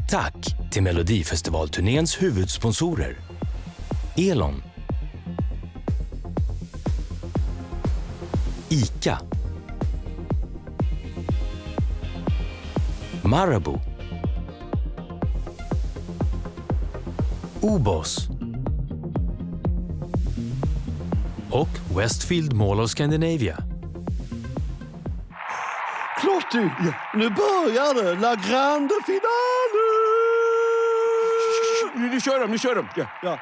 Tack till Melodifestivalturnéns huvudsponsorer. Elon. ICA. Marabou. Obos. Och Westfield Mall of Scandinavia. Klart du! Nu börjar det! La grande finale! Nu kör de! Ja.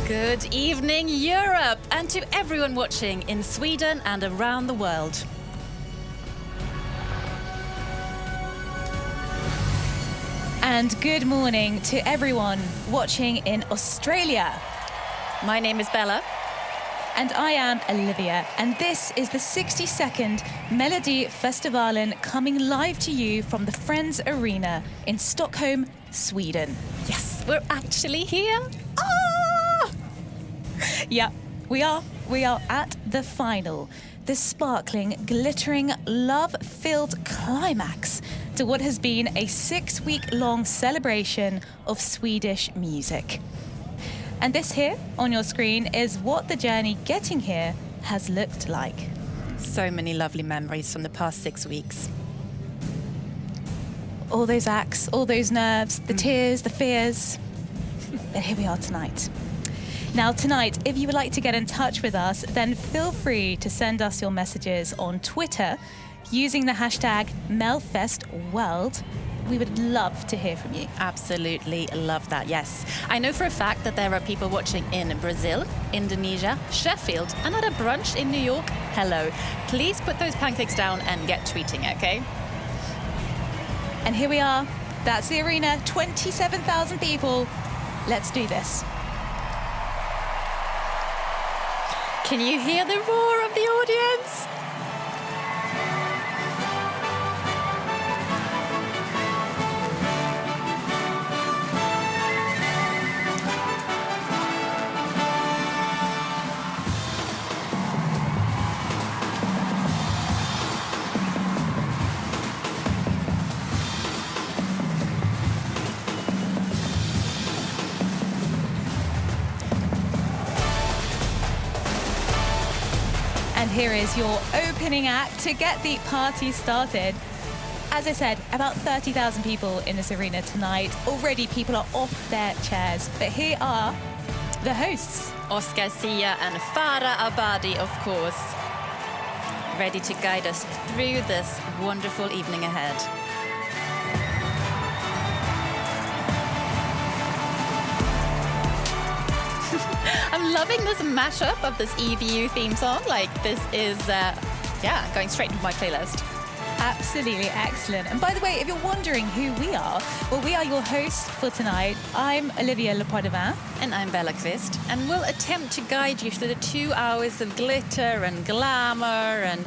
Good evening, Europe, and to everyone watching in Sweden and around the world. And good morning to everyone watching in Australia. My name is Bella. And I am Olivia, and this is the 62nd Melodifestivalen coming live to you from the Friends Arena in Stockholm, Sweden. Yes, we're actually here. Yeah, we are at the final, the sparkling, glittering, love-filled climax to what has been a 6-week-long celebration of Swedish music. And this here on your screen is what the journey getting here has looked like. So many lovely memories from the past 6 weeks. All those acts, all those nerves, the tears, the fears. But here we are tonight. Now tonight, if you would like to get in touch with us, then feel free to send us your messages on Twitter using the hashtag MelFestWorld. We would love to hear from you. Absolutely love that, yes. I know for a fact that there are people watching in Brazil, Indonesia, Sheffield, and at a brunch in New York. Hello. Please put those pancakes down and get tweeting, okay? And here we are. That's the arena, 27,000 people. Let's do this. Can you hear the roar of the audience? And here is your opening act to get the party started. As I said, about 30,000 people in this arena tonight. Already people are off their chairs, but here are the hosts. Oscar Sia and Farah Abadi, of course, ready to guide us through this wonderful evening ahead. I'm loving this mashup of this EBU theme song. Like, this is, going straight into my playlist. Absolutely excellent. And by the way, if you're wondering who we are, well, we are your hosts for tonight. I'm Olivia Lepoidevin. And I'm Bella Kvist. And we'll attempt to guide you through the 2 hours of glitter and glamour and,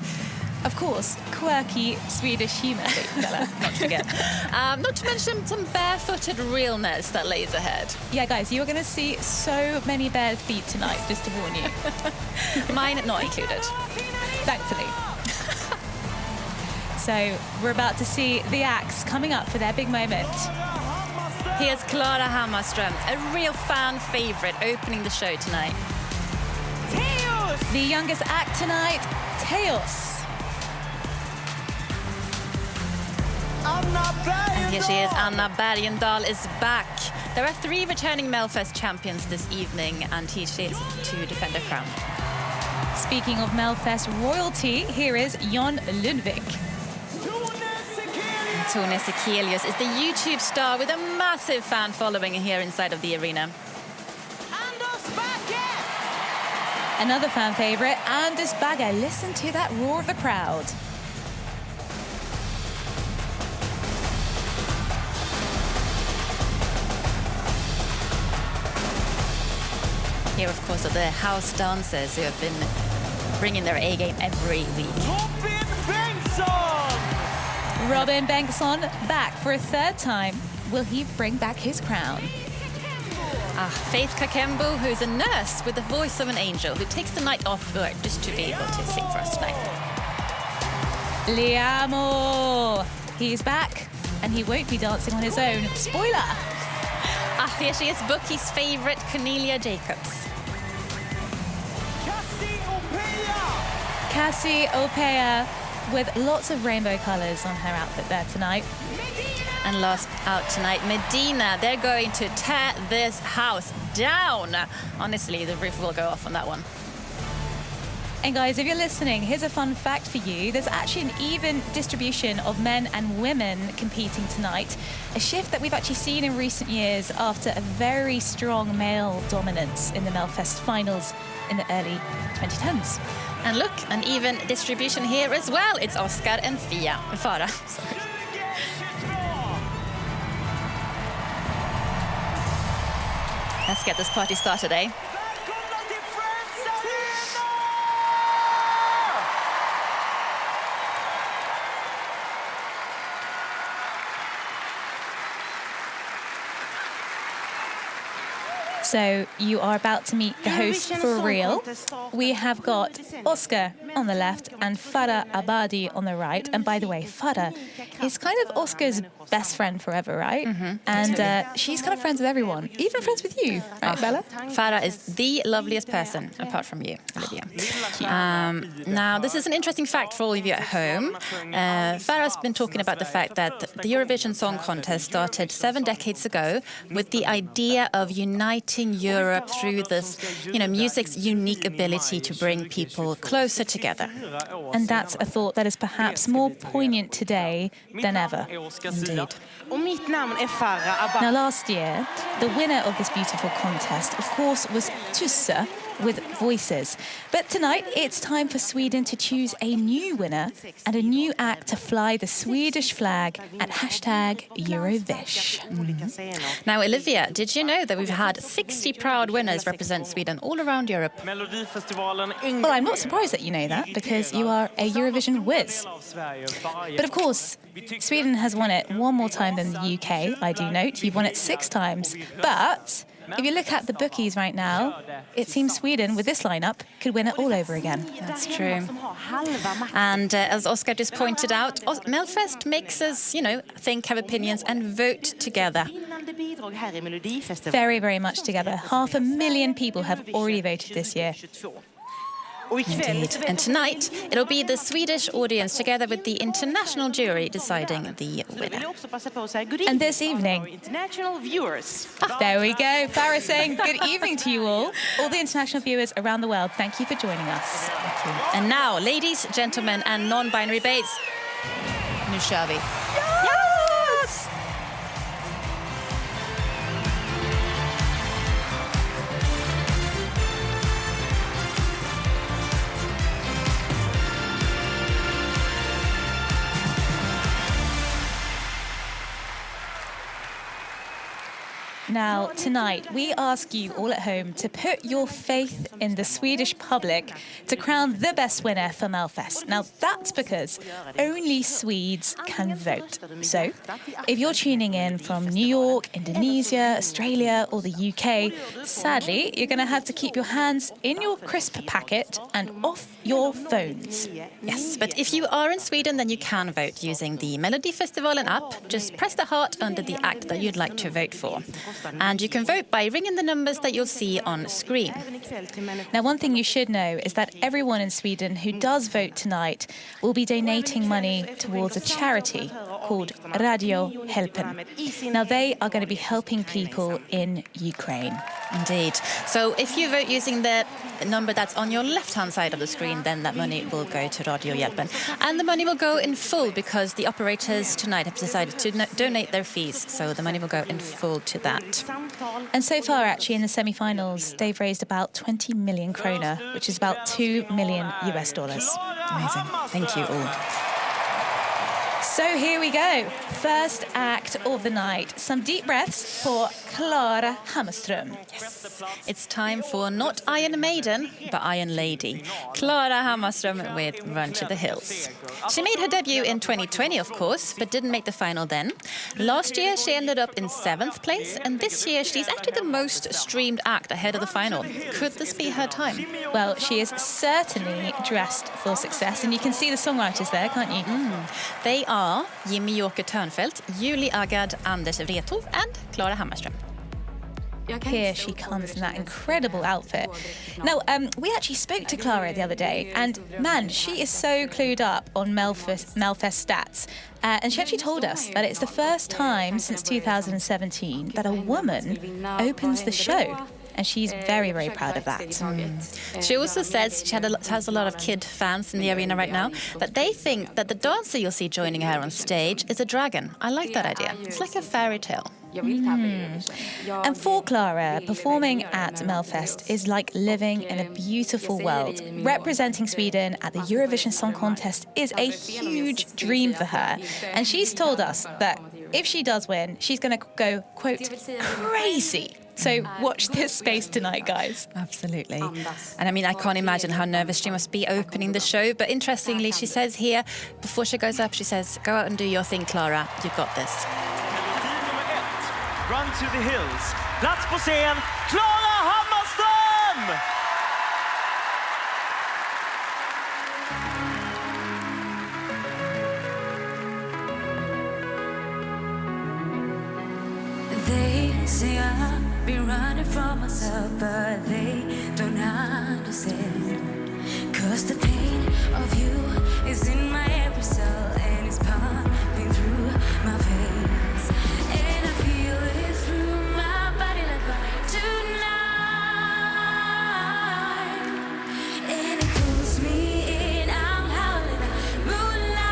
of course, quirky Swedish humour, Bella, not to forget. Not to mention some barefooted realness that lays ahead. Yeah, guys, you're going to see so many bare feet tonight, just to warn you. Mine not included. Thankfully. So we're about to see the acts coming up for their big moment. Here's Clara Hammarström, a real fan favourite, opening the show tonight. Teos! The youngest act tonight, Teos. And here she is, Anna Bergendahl is back. There are 3 returning Melfest champions this evening, and she is to defend her crown. Speaking of Melfest royalty, here is Jon Lundvik. Tone Sekelius is the YouTube star with a massive fan following here inside of the arena. Another fan favourite, Anders Bagger. Listen to that roar of the crowd. Here, of course, are the house dancers who have been bringing their A game every week. Robin Bengtsson back for a third time. Will he bring back his crown? Faith Kakembu, who's a nurse with the voice of an angel, who takes the night off work just to be able to sing for us tonight. Liamo! He's back, and he won't be dancing on his own. Spoiler! Here she is, Bookie's favourite, Cornelia Jacobs. Cassie Opea with lots of rainbow colours on her outfit there tonight. And last out tonight, Medina. They're going to tear this house down. Honestly, the roof will go off on that one. And guys, if you're listening, here's a fun fact for you. There's actually an even distribution of men and women competing tonight. A shift that we've actually seen in recent years after a very strong male dominance in the Melfest finals in the early 2010s. And look, an even distribution here as well. It's Oscar and Farah. Sorry. Let's get this party started, eh? So you are about to meet the host for real. We have got Oscar on the left and Farah Abadi on the right. And by the way, Farah is kind of Oscar's best friend forever, right? Mm-hmm. And she's kind of friends with everyone, even friends with you, right, Bella? Farah is the loveliest person, apart from you, Olivia. Now, this is an interesting fact for all of you at home. Farah's been talking about the fact that the Eurovision Song Contest started 7 decades ago with the idea of uniting Europe through this, music's unique ability to bring people closer together. And that's a thought that is perhaps more poignant today than ever. Indeed. Now, last year, the winner of this beautiful contest, of course, was Tusse with Voices. But tonight, it's time for Sweden to choose a new winner and a new act to fly the Swedish flag at #Eurovish. Now, Olivia, did you know that we've had 60 proud winners represent Sweden all around Europe? Well, I'm not surprised that you know that, because you are a Eurovision whiz. But of course, Sweden has won it one more time than the UK, I do note. You've won it 6 times. But if you look at the bookies right now, it seems Sweden, with this lineup, could win it all over again. That's true. And as Oscar just pointed out, Melfest makes us, think, have opinions and vote together. Very, very much together. 500,000 people have already voted this year. Indeed. And tonight, it'll be the Swedish audience together with the international jury deciding the winner. And this evening, there we go. Farah saying good evening to you all the international viewers around the world. Thank you for joining us. Thank you. And now, ladies, gentlemen, and non-binary babes, nu kör vi. Yes! Now, tonight, we ask you all at home to put your faith in the Swedish public to crown the best winner for Melfest. Now, that's because only Swedes can vote. So, if you're tuning in from New York, Indonesia, Australia, or the UK, sadly, you're going to have to keep your hands in your crisp packet and off your phones. Yes, but if you are in Sweden, then you can vote using the Melodifestivalen app. Just press the heart under the act that you'd like to vote for. And you can vote by ringing the numbers that you'll see on screen. Now, one thing you should know is that everyone in Sweden who does vote tonight will be donating money towards a charity called Radio Helpen. Now, they are going to be helping people in Ukraine. Indeed. So if you vote using the number that's on your left-hand side of the screen, then that money will go to Radio Hjälpen. And the money will go in full because the operators tonight have decided to donate their fees. So the money will go in full to that. And so far, actually, in the semi-finals, they've raised about 20 million krona, which is about $2 million US. Amazing. Thank you all. So here we go. First act of the night. Some deep breaths for Klara Hammarström. Yes. It's time for not Iron Maiden, but Iron Lady. Klara Hammarström with Run to the Hills. She made her debut in 2020, of course, but didn't make the final then. Last year, she ended up in 7th place, and this year, she's actually the most streamed act ahead of the final. Could this be her time? Well, she is certainly dressed for success, and you can see the songwriters there, can't you? They are Jimmy Joker Törnfeldt, Julie Agard, Anders Wrethov, and Klara Hammarström. Here she comes in that incredible outfit. Now, we actually spoke to Klara the other day, and man, she is so clued up on Melfest stats. And she actually told us that it's the first time since 2017 that a woman opens the show. And she's very, very proud of that. She also says she has a lot of kid fans in the arena right now, that they think that the dancer you'll see joining her on stage is a dragon. I like that idea. It's like a fairy tale. And for Klara, performing at Melfest is like living in a beautiful world. Representing Sweden at the Eurovision Song Contest is a huge dream for her. And she's told us that if she does win, she's going to go, quote, crazy. So watch this space tonight, guys. Absolutely. And I mean, I can't imagine how nervous she must be opening the show. But interestingly, she says here, before she goes up, she says, go out and do your thing, Klara. You've got this. Run to the Hills. Plats på scen, Klara Hammarström! They say I've been running from myself, but they don't understand. 'Cause the pain of you is in my every cell, and it's pumping through my veins. And I feel it through my body like fire tonight. And it pulls me in, I'm howling at moonlight.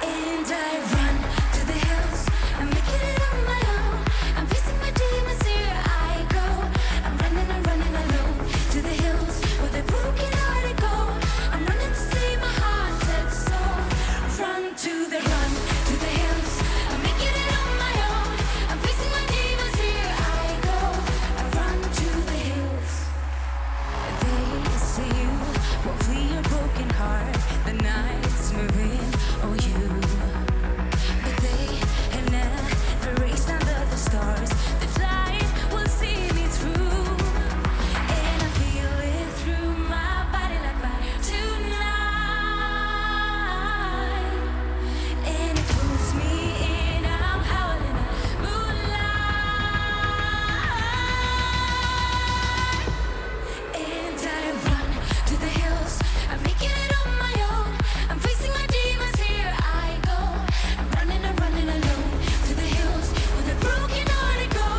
And I run to the hills, I'm making it on my own. I'm facing my demons, here I go. I'm running alone to the hills where the broken hearted go. I'm running to save my heart and soul. Run to the hills, I'm making it on my own. I'm facing my demons, here I go. I run to the hills. They say you won't flee your broken heart. The night's moving, oh you. But they have never raced under the stars. The flight will see me through. And I feel it through my body like fire tonight. And it pulls me in, I'm howling at moonlight. And I run to the hills, I'm making it on my own. I'm facing my demons, here I go. I'm running alone to the hills where the broken hearted go.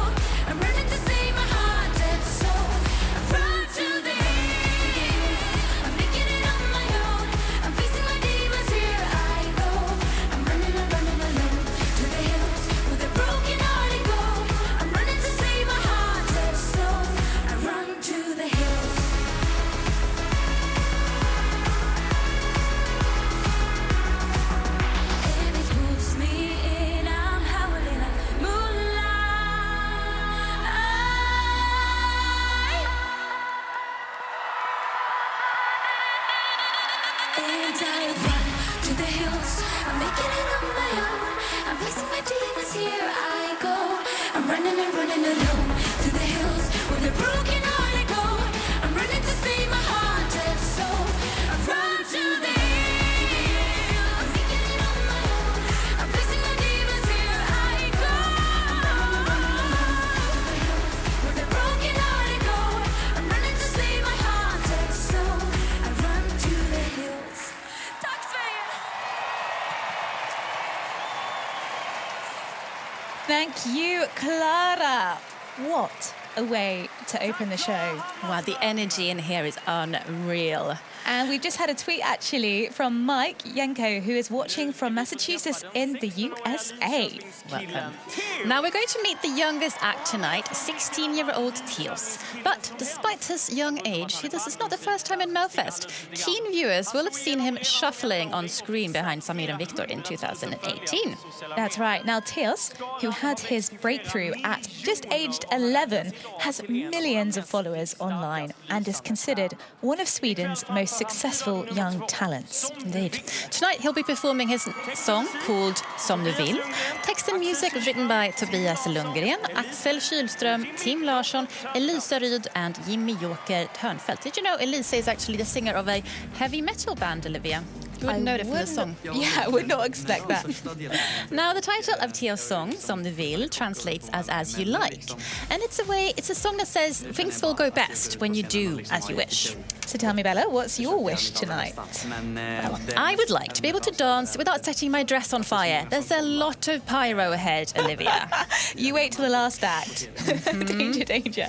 I'm running to save my heart and soul. I run to the hills, I'm making it on my own. I'm facing my demons, here I go. I'm running alone to the hills where the broken hearted go. I'm running to save my heart and soul. I run to the hills. And it pulls me in, I'm howling at moonlight. And I run to the hills, I'm making it on my own. I'm facing my demons, here I go. I'm running alone to the hills where the broken hearted go. I'm running to save my heart and soul. I run to the hills, I'm making it on my own. I'm facing my demons, here I go. To the hills where the broken hearted go. I'm running to save my heart and soul. I run to the hills. Tack Sverige! Thank you, Klara. What a way to open the show. Wow, the energy in here is unreal. And we've just had a tweet actually from Mike Yanko, who is watching from Massachusetts in the USA. Welcome. Now we're going to meet the youngest act tonight, 16-year-old Teos. But despite his young age, this is not the first time in Melfest. Keen viewers will have seen him shuffling on screen behind Samir and Victor in 2018. That's right. Now Teos, who had his breakthrough at just aged 11, has millions of followers online and is considered one of Sweden's most successful young talents. Indeed. Tonight he'll be performing his song called Som du vill. Text and music written by Tobias Lundgren, Axel Kylström, Tim Larsson, Elisa Ryd and Jimmy Joker Törnfeldt. Did you know Elisa is actually the singer of a heavy metal band, Olivia? You wouldn't know that from the song. Yeah, I would not expect that. Now, the title of Teos' song, Som du vill, translates as you like. And it's a song that says things will go best when you do as you wish. So tell me, Bella, what's your wish tonight? Well, I would like to be able to dance without setting my dress on fire. There's a lot of pyro ahead, Olivia. You wait till the last act. Danger, danger.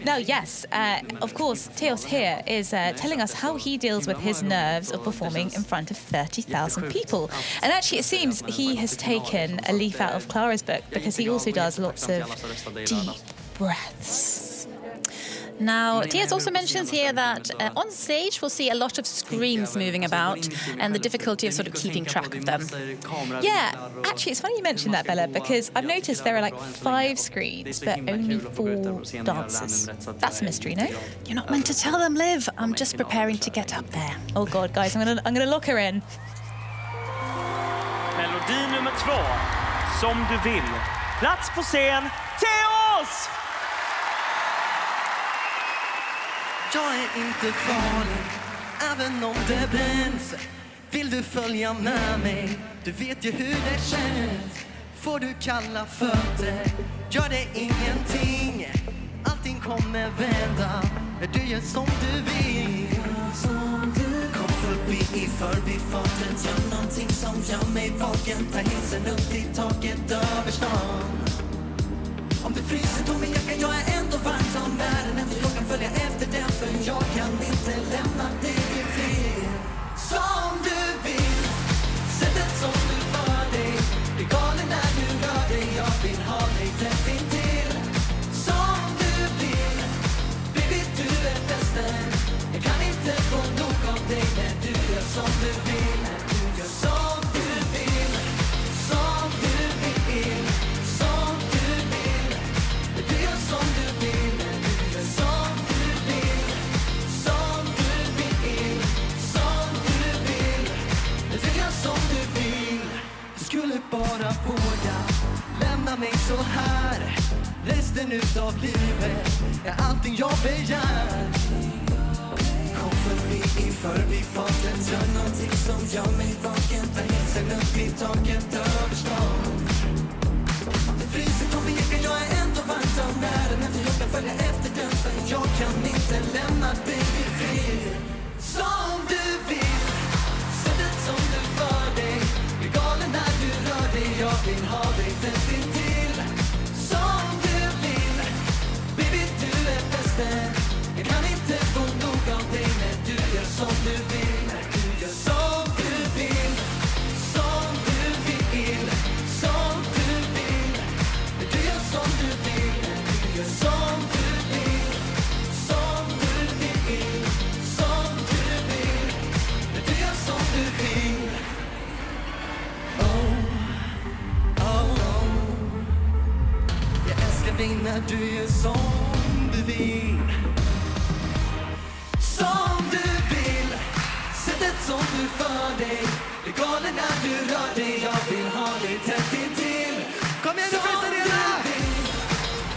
Now, yes, of course, Teos here is telling us how he deals with his nerves of performing in front of 30,000 people. And actually, it seems he has taken a leaf out of Clara's book because he also does lots of deep breaths. Now, Teos also mentions here that on stage we'll see a lot of screens moving about and the difficulty of sort of keeping track of them. Yeah, actually, it's funny you mentioned that, Bella, because I've noticed there are like 5 screens, but only 4 dancers. That's a mystery, no? You're not meant to tell them, Liv. I'm just preparing to get up there. Oh God, guys, I'm gonna lock her in. Melodi nummer 2, Som du vill. Plats på scen, Teos! Jag är inte farlig, även om det bränns. Vill du följa med mig? Du vet ju hur det känns. Får du kalla fötter, gör det ingenting. Allting kommer vända när du gör som du vill. Kom förbi i förbifarten, gör någonting som gör mig vaken. Ta hissen upp till taket över stan. Om du fryser tog min jacka, jag är ändå varm som världen. Efter jag kan följa efter den, för jag kan inte lämna dig i fred. Som du vill, sättet som du för dig. Blir galen när du rör dig, jag vill ha dig tätt intill. Som du vill, baby du är festen. Jag kan inte få nog av dig när du gör som du vill. När du gör som du vill, som du vill. Som du vill, du gör som du vill. När du gör som du vill, som du vill. Som du vill, när du gör som du vill. Du skulle bara våga lämna mig så här. Resten utav livet är allting jag begär. Kom förbi i förbifarten, gör någonting som gör mig vaken. Ta hissen upp i taket över stan. Det fryser på min jacka, jag är ändå varmt om världen. Efter jag kan följa efter den, för jag kan inte lämna dig i fred. Som du vill, sättet som du för dig. Blir galen när du rör dig, jag vill ha dig tätt intill. Som du vill, baby du är festen. Jag kan inte få nog av dig när du gör som du vill. När du gör som du vill, som du vill. Som du vill, när du gör som du vill. När du gör som du vill, som du vill. Som du vill, när du gör som du vill. Oh, oh, oh. Jag älskar dig när du gör som du vill. Som du vill, sättet som du för dig. Blir galen när du rör dig, jag vill ha dig tätt intill. Kom igen nu, festen redan!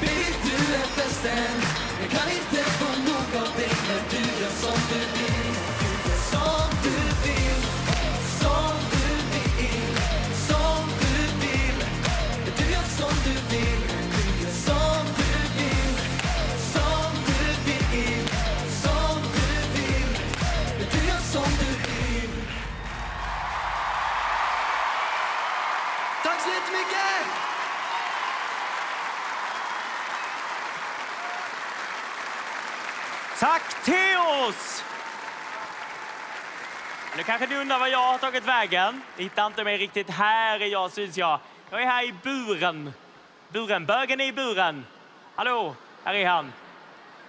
Baby, du är festen. Jag kan inte få nog av dig när du gör som du vill. Du gör som du vill, som du vill. Som du vill, du gör som du vill. Du gör som du vill, som du vill. Som du vill, du gör som du vill. Tack så jättemycket! Tack Teos! Nu kanske ni undrar vad jag har tagit vägen. Hittar inte mig riktigt. Här är jag, syns jag. Jag är här i buren. Bögen är i buren. Hallå, här är han.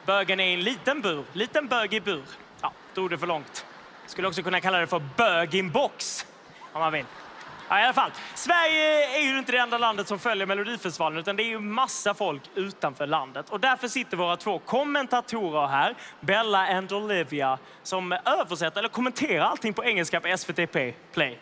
Bögen är i en liten bur. Liten bög i bur. Ja, drog det för långt. Skulle också kunna kalla det för bög in box. Om man vill. Ja, i alla fall. Sverige är ju inte det enda landet som följer Melodifestivalen, utan det är ju massa folk utanför landet. Och därför sitter våra två kommentatorer här, Bella och Olivia, som översätter eller kommenterar allting på engelska på SVT Play.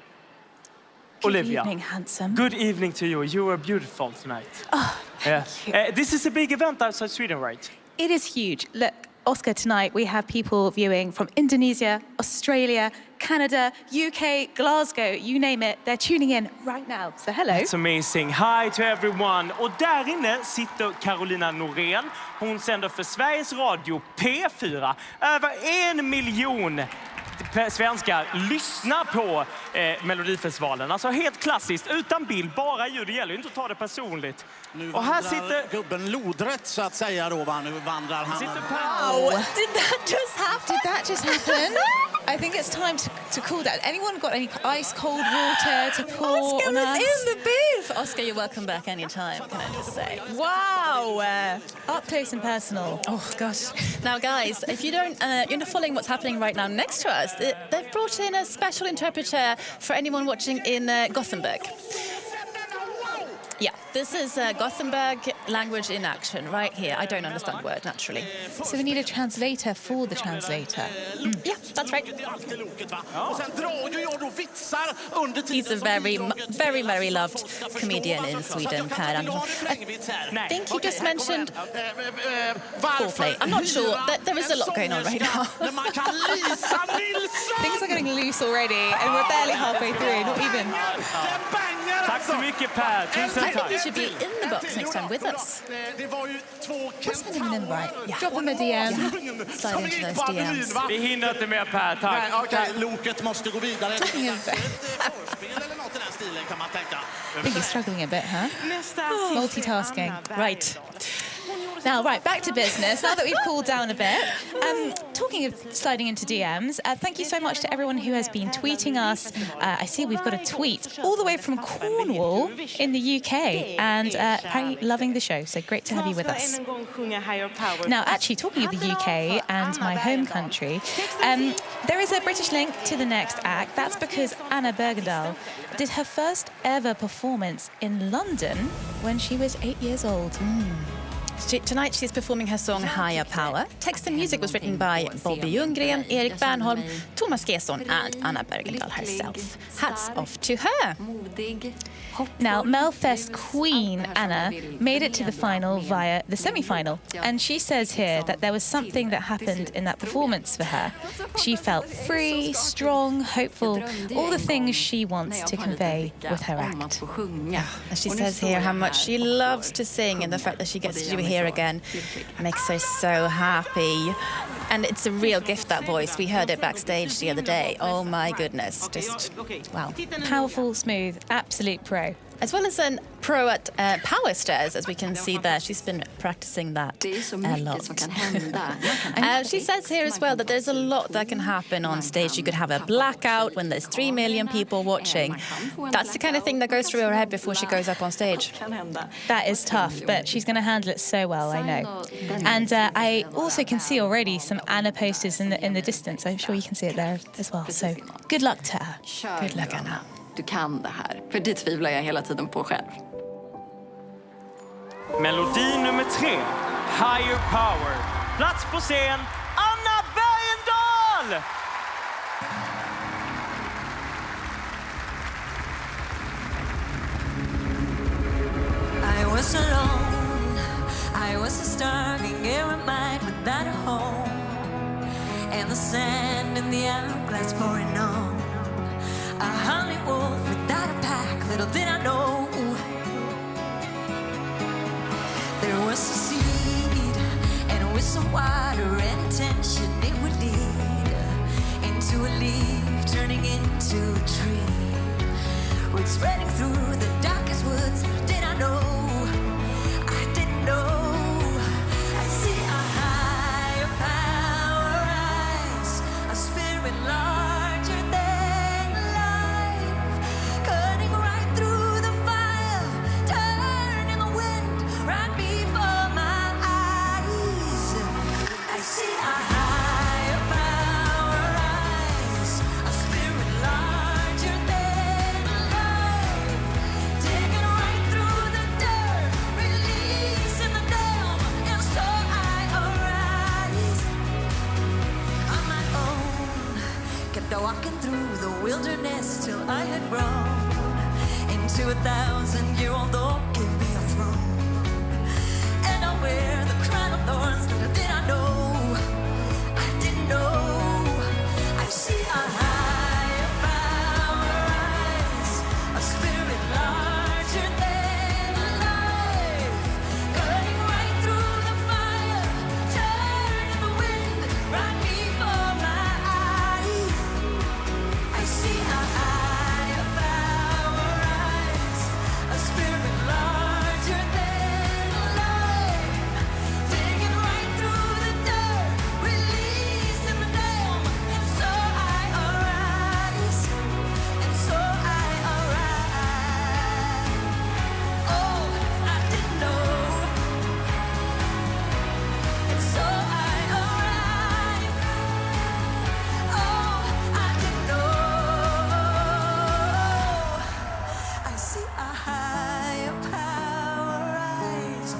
Olivia. Good evening, handsome. Good evening to you. You are beautiful tonight. Oh, Yeah. you. This is a big event outside Sweden, right? It is huge. Look, Oscar, tonight we have people viewing from Indonesia, Australia, Canada, UK, Glasgow, you name it. They're tuning in right now. So hello. It's amazing. Hi to everyone. Och där inne sitter Carolina Norén. Hon sänder för Sveriges Radio P4. Över 1 miljon svenskar lyssnar på Melodifestivalen. Alltså helt klassiskt, utan bild, bara ljud. Det gäller ju inte att ta det personligt. Nu och här sitter gubben lodrätt så att säga då, va? Nu vandrar han. Wow, did that just happen? I think it's time to cool down. Anyone got any ice cold water to pour Oscar on was us? in the booth. Oscar, you're welcome back anytime, can I just say. Wow. Up close and personal. Oh, gosh. Now, guys, if you don't, you're not following what's happening right now next to us, they've brought in a special interpreter for anyone watching in Gothenburg. Yeah, this is Gothenburg language in action right here. I don't understand word, naturally. So we need a translator for the translator. Yeah, that's right. He's a very, very loved comedian in Sweden, Per Andersson. I think you just mentioned foreplay. I'm not sure. There is a lot going on right now. Things are getting loose already, and we're barely halfway through, not even. Tack så mycket, Per. Tusen I think tack. you should be in the box next time with us. What's his name in right? Yeah. Drop him a DM. Slide into those DMs. Vi hinner inte mer, Per. Tack. Okej, loket måste gå vidare. Talking of- Förspel eller något i den stilen kan man tänka. I think he's struggling a bit, huh? Multitasking. Right. Now, right, back to business. Now that we've cooled down a bit, talking of sliding into DMs, thank you so much to everyone who has been tweeting us. I see we've got a tweet all the way from Cornwall in the UK, and apparently loving the show, so great to have you with us. Now, actually, talking of the UK and my home country, there is a British link to the next act. That's because Anna Bergendahl did her first ever performance in London when she was 8 years old. Tonight she's performing her song Higher Power. Text and music was written by Bobby Ljunggren, Erik Bernholm, Thomas Gesson and Anna Bergendahl herself. Hats off to her. Now, Melfest queen Anna made it to the final via the semi-final, and she says here that there was something that happened in that performance for her. She felt free, strong, hopeful, all the things she wants to convey with her act. And she says here how much she loves to sing, and the fact that she gets to do it here again makes her so happy. And it's a real gift, that voice. We heard it backstage the other day. Oh my goodness, just wow. Powerful, smooth, absolute pro. As well as a pro at power stairs, as we can see there. She's been practicing that a lot. She says here as well that there's a lot that can happen on stage. You could have a blackout when there's 3 million people watching. That's the kind of thing that goes through her head before she goes up on stage. That is tough, but she's going to handle it so well, I know. And I also can see already some Anna posters in the distance. I'm sure you can see it there as well. So good luck to her. Good luck, Anna. Du kan det här, för det tvivlar jag hela tiden på själv. Melodi nummer 3, Higher Power. Plats på scen, Anna Bergendahl! I was alone, I was a starving air mind without a home, and the sand in the hourglass pouring on. A hungry wolf without a pack, little did I know. There was a seed, and with some water and attention it would lead into a leaf, turning into a tree. Roots spreading through the darkest woods, little did I know. I didn't know. I see a higher power rise, a spirit larger wilderness till I had grown into 1,000-year-old oak. Give me a throne, and I'll wear the crown of thorns. Little did I know, I didn't know. I see a higher power rise, a spirit larger than life, cutting right through the fire, turning the wind right before my eyes. I see a higher power rise, a spirit larger than life, digging right through the dirt, releasing the dam, and so I arise, and so I arise. Oh, I didn't know, and so I arise. Oh, I didn't know. I see a higher power rise,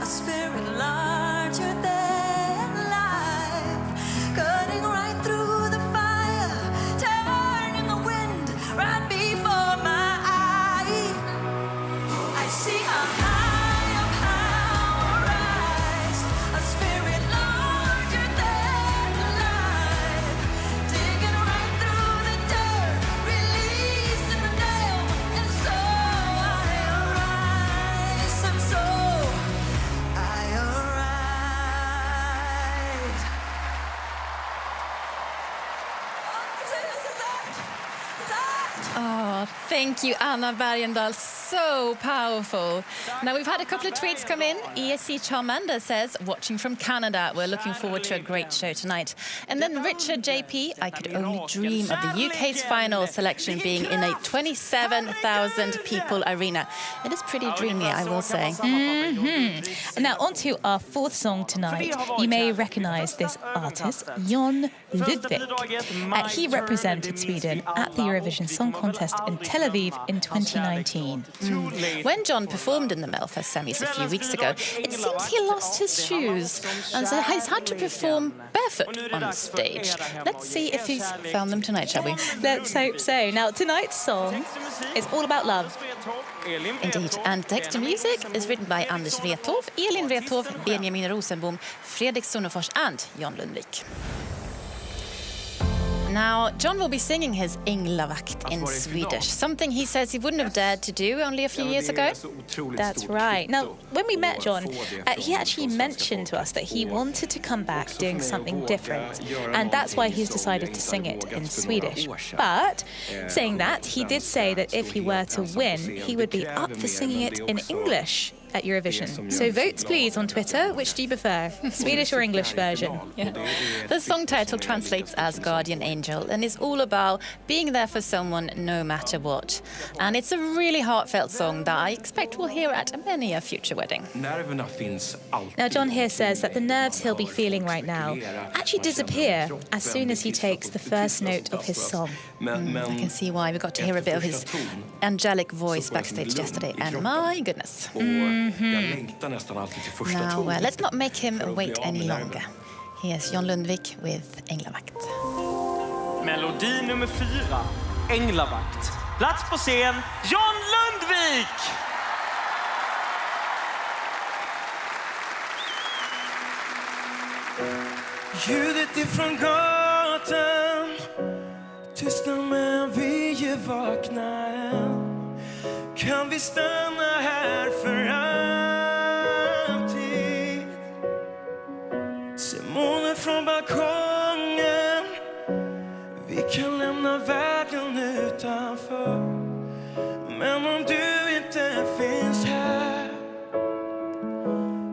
a spirit larger than life, cutting right through the fire, turning the wind right before my eyes. I see a higher power rise, a spirit larger than life, digging right through the dirt, releasing the dam, and so I arise, and so I arise. Oh, thank you, Anna Bergendahl. So powerful. Now, we've had a couple of tweets come in. ESC Charmander says, watching from Canada, we're looking forward to a great show tonight. And then Richard JP, I could only dream of the UK's final selection being in a 27,000 people arena. It is pretty dreamy, I will say. And now on to our fourth song tonight. You may recognise this artist, Jon Ludvig. He represented Sweden at the Eurovision Song Contest in Tel Aviv in 2019. When John performed in the Melfest semis a few weeks ago, it seems he lost his shoes, and so he's had to perform barefoot on stage. Let's see if he's found them tonight, shall we? Let's hope so. Now, tonight's song is all about love. Indeed, and text and music is written by Anders Wrethov, Elin Wrethov, Benjamin Rosenbom, Fredrik Sonnefors and Jon Lundvik. Now, John will be singing his Änglavakt in Swedish, something he says he wouldn't have dared to do only a few years ago. That's right. Now, when we met John, he actually mentioned to us that he wanted to come back doing something different, and that's why he's decided to sing it in Swedish. But, saying that, he did say that if he were to win, he would be up for singing it in English at Eurovision. So votes please on Twitter. Which do you prefer, Swedish or English version? Yeah. The song title translates as Guardian Angel and is all about being there for someone no matter what. And it's a really heartfelt song that I expect we'll hear at many a future wedding. Now, John here says that the nerves he'll be feeling right now actually disappear as soon as he takes the first note of his song. I can see why. We got to hear a bit of his angelic voice backstage yesterday, and my goodness. Now, let's not make him wait any longer. Here's Jon Lundvik with Änglavakt. Melodi nummer 4, Änglavakt. Plats på scen, Jon Lundvik! Ljudet ifrån gatan tystnar men vi är vakna än. Kan vi stanna här för alltid? Se månen från balkongen. Vi kan lämna världen utanför. Men om du inte finns här,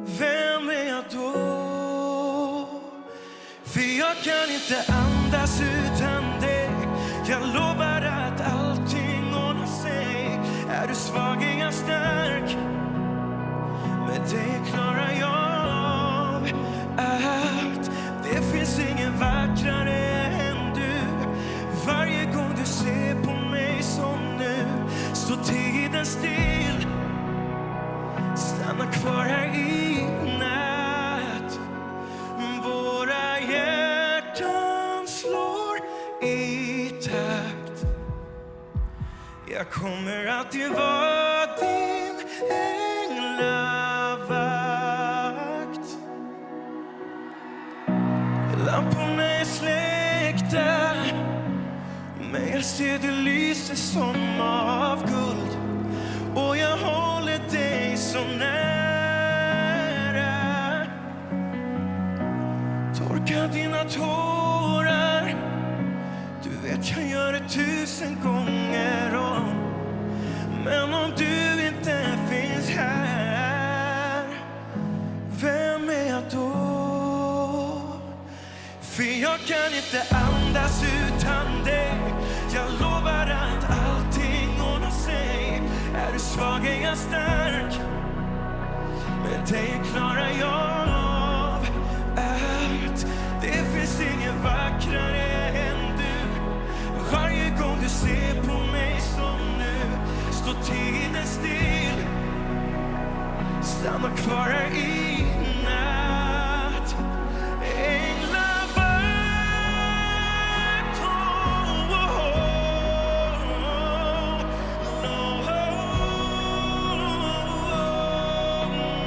vem är jag då? För jag kan inte andas utan dig. Jag lovar att allting ordnar sig. Är du svag är jag stark. Med dig klarar jag av allt. Det finns ingen vackrare än du. Varje gång du ser på mig som nu, står tiden still. Stanna kvar här i natt. Våra hjärtan slår i takt. Jag kommer alltid vara din änglavakt. Lamporna är släckta, men jag ser du lyser som av guld. Och jag håller dig så nära. Torka dina tårar. Du vet jag gör det 1000 gånger om. Men om du inte finns här, vem är jag då? För jag kan inte andas utan dig. Jag lovar att allting ordnar sig. Är du svag är jag stark. Med dig klarar jag av allt. Det finns inget vackrare än du. Varje gång du ser på mig som nu, står tiden still. Stanna kvar här i natt. Änglavakt, oh, oh,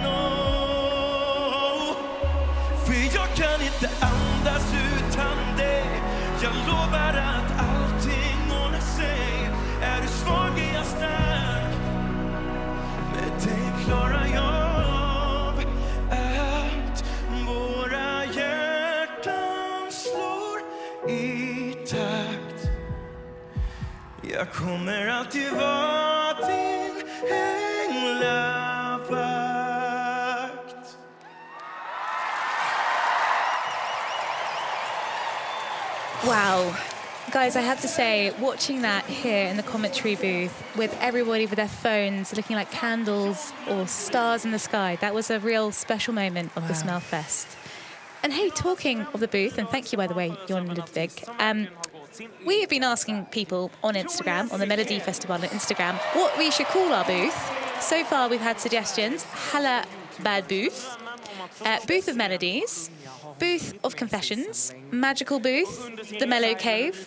oh, för jag kan inte andas utan dig. Jag lovar att allting ordnar sig. Är du svag är jag stark. Med dig klarar jag av allt. Våra hjärtan slår i takt. Jag kommer alltid vara din änglavakt. Wow. Guys, I have to say, watching that here in the commentary booth with everybody with their phones looking like candles or stars in the sky, that was a real special moment of this Melfest. And hey, talking of the booth, and thank you, by the way, Jon Ludvig, we have been asking people on Instagram, on the Melodifestivalen on Instagram, what we should call our booth. So far, we've had suggestions: Halla Bad Booth, Booth of Melodies, Booth of Confessions, Magical Booth, The Mellow Cave.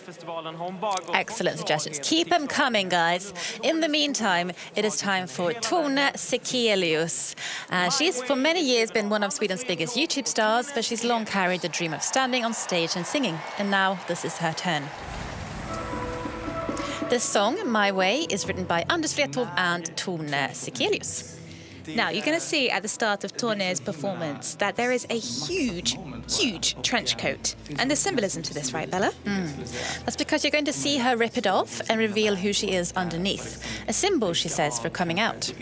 Excellent suggestions. Keep them coming, guys. In the meantime, it is time for Tone Sekelius. She's for many years been one of Sweden's biggest YouTube stars, but she's long carried the dream of standing on stage and singing. And now this is her turn. This song, My Way, is written by Anders Wrethov and Tone Sekelius. Now, you're going to see at the start of Tone's performance that there is a huge, huge trench coat. And there's symbolism to this, right, Bella? That's because you're going to see her rip it off and reveal who she is underneath. A symbol, she says, for coming out.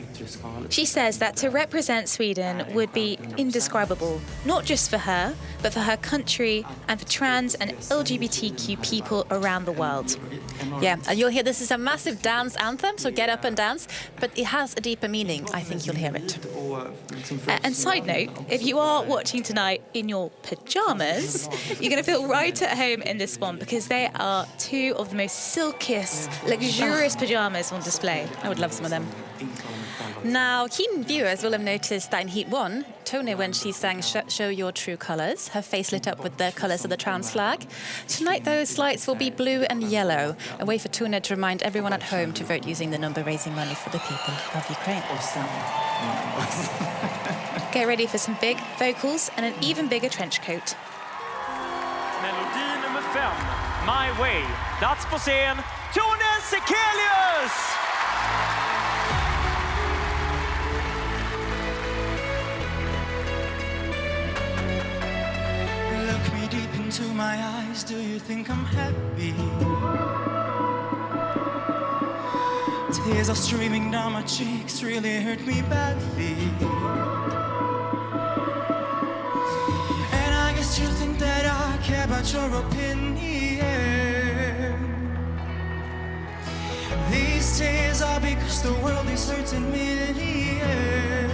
She says that to represent Sweden would be indescribable, not just for her, but for her country and for trans and LGBTQ people around the world. Yeah, and you'll hear this is a massive dance anthem, so get up and dance, but it has a deeper meaning. I think you'll hear it. And side note, if you are watching tonight in your pyjamas, you're going to feel right at home in this one because they are two of the most silkiest, luxurious pyjamas on display. I would love some of them. Now, keen viewers will have noticed that in Heat 1, Tone, when she sang Show Your True Colours, her face lit up with the colours of the trans flag. Tonight, those lights will be blue and yellow, a way for Tone to remind everyone at home to vote using the number raising money for the people of Ukraine. Get ready for some big vocals and an even bigger trench coat. Melodi nummer 5, My Way. Plats på scen, Tone Sekelius! Look me deep into my eyes, do you think I'm happy? Tears are streaming down my cheeks, really hurt me badly. And I guess you think that I care about your opinion. These tears are because the world is hurting millions.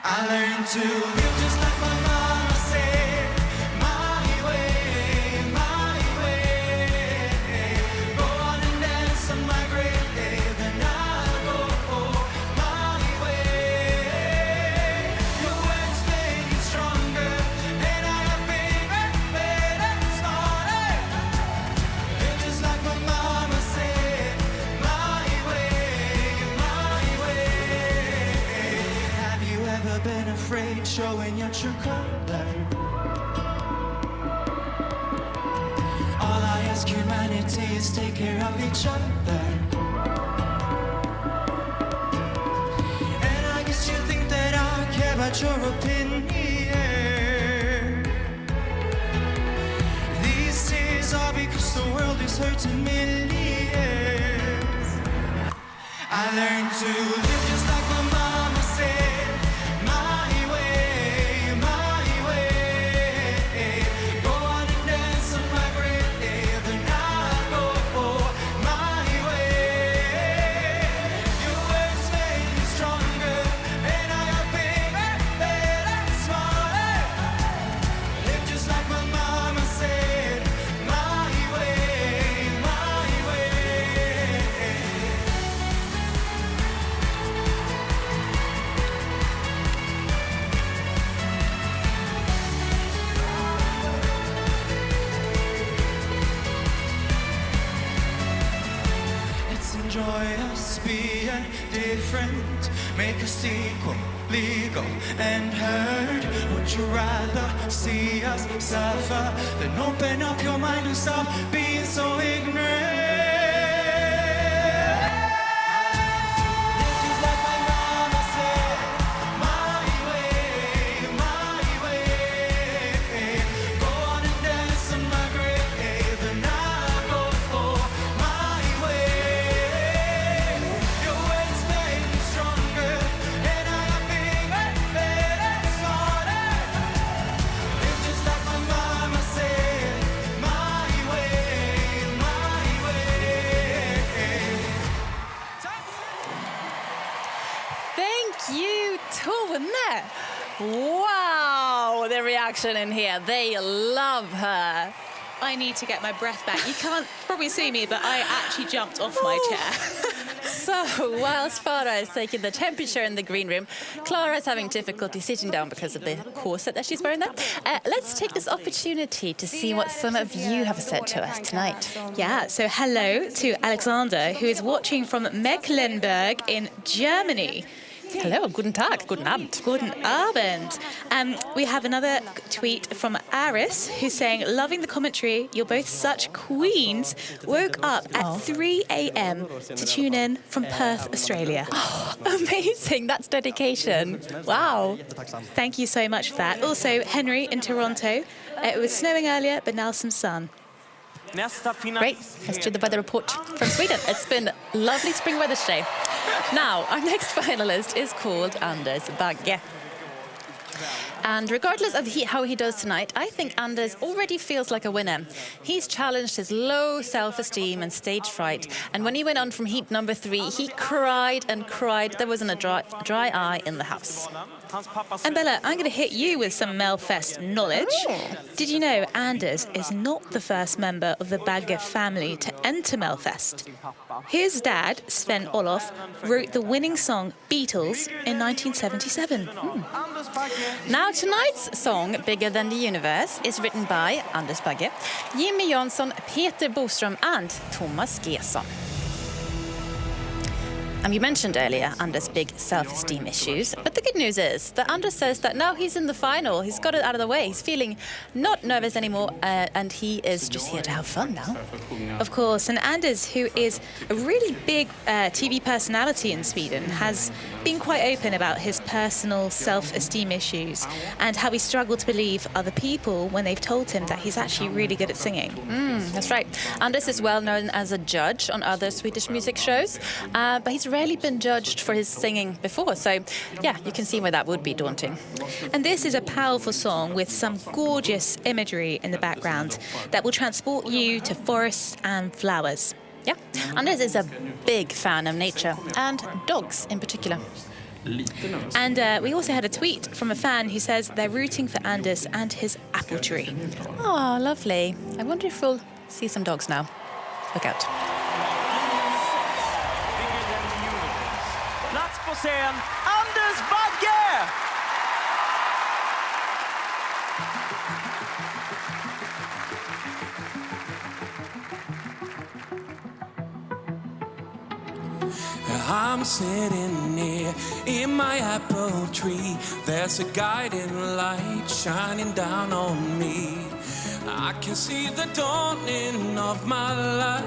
I learned to live just like my mama said. My way, my way. Go on and dance on my great day, then I'll go my way. Your words make me stronger, and I have bigger, better, smarter. Live just like my mama said. showing your true color. All I ask humanity is take care of each other. And I guess you think that I care about your opinion. These tears are because the world is hurting millions. I learned to live just like my mama said. My way, my way. Go on and dance on my grave, and I'll go my way. Your words made me stronger, and I got bigger, better, smarter. Live just like my mama said. My way, my way. Let's enjoy us being different. Make us equal, legal, and heard. Would you rather see us suffer than open up your mind and stop being so ignorant? Just like my mama said, my way, my way. Go on and dance on my grave, and I'll go for my way. Your words made me stronger, and I got bigger, better, smarter. Live just like my mama said, my way, my way. Thank you, Tone. Wow, the reaction in here. They love her. I need to get my breath back. You can't probably see me, but I actually jumped off my chair. So, whilst Farah is taking the temperature in the green room, Clara is having difficulty sitting down because of the corset that she's wearing there. Let's take this opportunity to see what some of you have said to us tonight. Yeah, so hello to Alexander, who is watching from Mecklenburg in Germany. Hello, guten Tag, guten Abend. Guten Abend. We have another tweet from Aris, who's saying, loving the commentary, you're both such queens. Woke up at 3 a.m. to tune in from Perth, Australia. Amazing, that's dedication. Wow. Thank you so much for that. Also, Henry in Toronto. It was snowing earlier, but now some sun. Great, let's do the weather report from Sweden. It's been lovely spring weather today. Now, our next finalist is called Anders Bagge. And regardless of how he does tonight, I think Anders already feels like a winner. He's challenged his low self-esteem and stage fright. And when he went on from heat number 3, he cried and cried. There wasn't a dry eye in the house. And Bella, I'm going to hit you with some Melfest knowledge. Did you know Anders is not the first member of the Bagge family to enter Melfest? His dad, Sven Olof, wrote the winning song Beatles in 1977. Now, tonight's song, Bigger Than the Universe, is written by Anders Bagge, Jimmy Jansson, Peter Boström and Thomas Gesson. And you mentioned earlier Anders' big self-esteem issues, but the good news is that Anders says that now he's in the final, he's got it out of the way, he's feeling not nervous anymore, and he is just here to have fun now. Of course, and Anders, who is a really big TV personality in Sweden, has been quite open about his personal self-esteem issues and how he struggled to believe other people when they've told him that he's actually really good at singing. That's right. Anders is well known as a judge on other Swedish music shows, but he's rarely been judged for his singing before, so yeah, you can see why that would be daunting. And this is a powerful song with some gorgeous imagery in the background that will transport you to forests and flowers. Yeah, Anders is a big fan of nature and dogs in particular. And we also had a tweet from a fan who says they're rooting for Anders and his apple tree. Oh, lovely. I wonder if we'll see some dogs now. Look out. Plats på scen, Anders Bagge! I'm sitting here in my apple tree. There's a guiding light shining down on me. I can see the dawning of my life,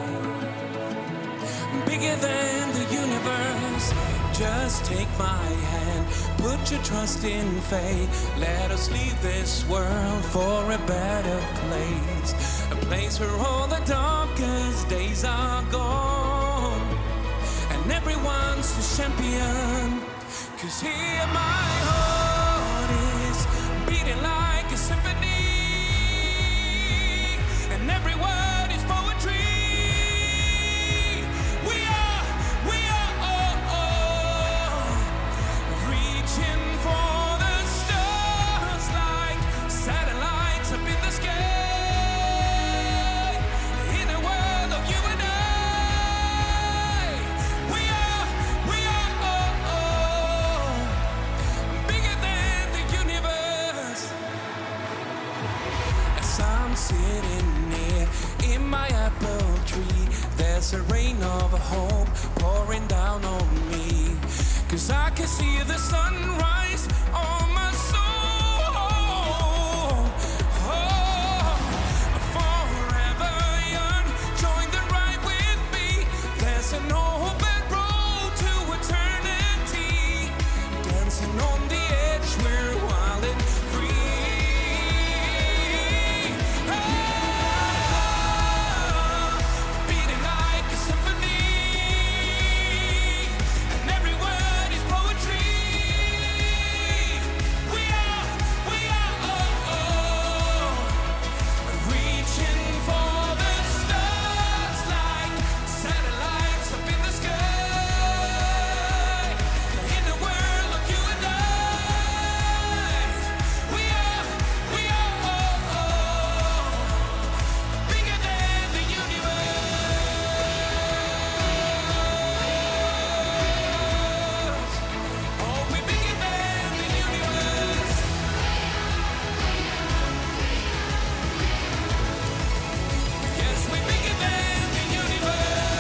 bigger than the universe. Just take my hand, put your trust in fate. Let us leave this world for a better place, a place where all the darkest days are gone and everyone's a champion. 'Cause here my heart is beating like a symphony, and every word is poetry. We are reaching for the stars like satellites up in the sky. In a world of you and I, we are bigger than the universe. As I'm sitting here in my apple tree, there's a rain of hope pouring down on me. 'Cause I can see the sunrise on my soul. Oh, forever young, join the ride with me. There's an open road to eternity. Dancing on the edge, we're wild and free. Beating like a symphony, and every word is poetry. We are reaching for the stars like satellites up in the sky. In the world of you and I, we are bigger than the universe. Oh, we're bigger than the universe. Yes, we're bigger than the universe.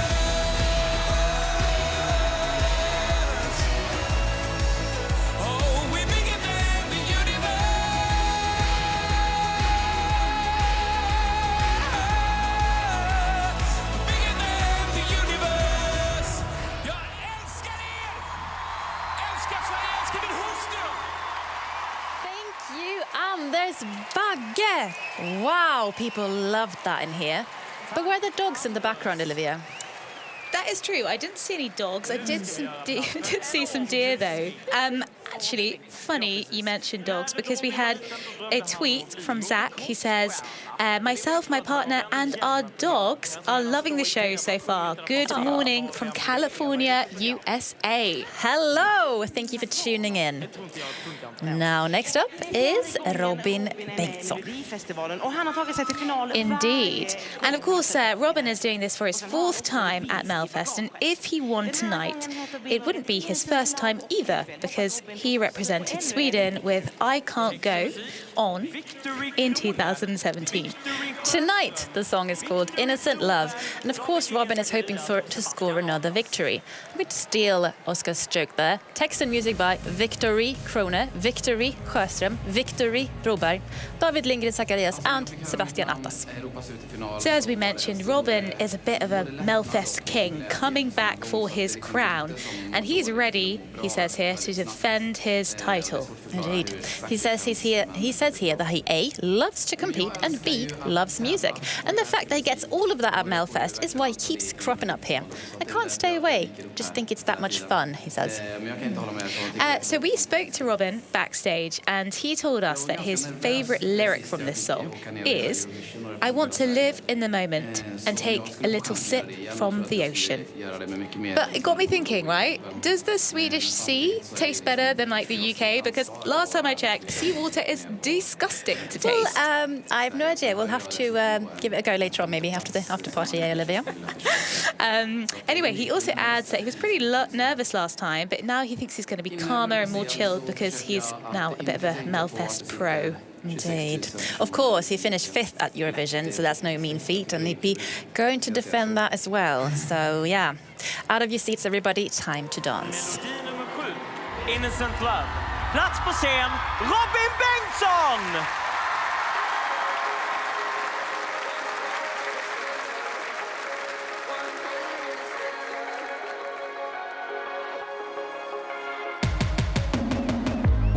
Oh, we're bigger than the universe. Bigger than the universe. Jag älskar er! Älskar Sverige, älskar min hustru! Thank you, Anders Bagge. Wow, people loved that in here. But where are the dogs in the background, Olivia? That is true. I didn't see any dogs. I did did see some deer, though. Actually, funny you mentioned dogs, because we had a tweet from Zach. He says, myself, my partner, and our dogs are loving the show so far. Good morning from California, USA. Hello, thank you for tuning in. Now, next up is Robin Bengtsson. Melodifestivalen och han har tagit sig till final. Indeed. And of course, Robin is doing this for his 4th time at Melfest. And if he won tonight, it wouldn't be his first time either, because he represented Sweden with I Can't Go On in 2017. Tonight, the song is called Innocent Love. And of course, Robin is hoping to score another victory. I'm going to steal Oscar's joke there. Text and music by Victory Krone, Victory Sjöström, Victory Broberg, David Lindgren Zacharias, and Sebastian Attas. So as we mentioned, Robin is a bit of a Melfest king, coming back for his crown. And he's ready, he says here, to defend his title. Indeed. He says here that he A, loves to compete, and B, loves music. And the fact that he gets all of that at Melfest is why he keeps cropping up here. I can't stay away. Just think it's that much fun, he says. So we spoke to Robin backstage, and he told us that his favourite lyric from this song is, I want to live in the moment and take a little sip from the ocean. But it got me thinking, right? Does the Swedish sea taste better than like the UK? Because last time I checked, seawater is disgusting to taste. Well, I have no idea. We'll have to give it a go later on, maybe after the after party, Olivia. Anyway, he also adds that he was pretty nervous last time, but now he thinks he's going to be calmer and more chilled because he's now a bit of a Melfest pro. Indeed. Of course, he finished 5th at Eurovision, so that's no mean feat, and he'd be going to defend that as well. So, yeah, out of your seats, everybody, time to dance. Melodi nummer 7, Innocent Love. Plats på scen, Robin Bengtsson!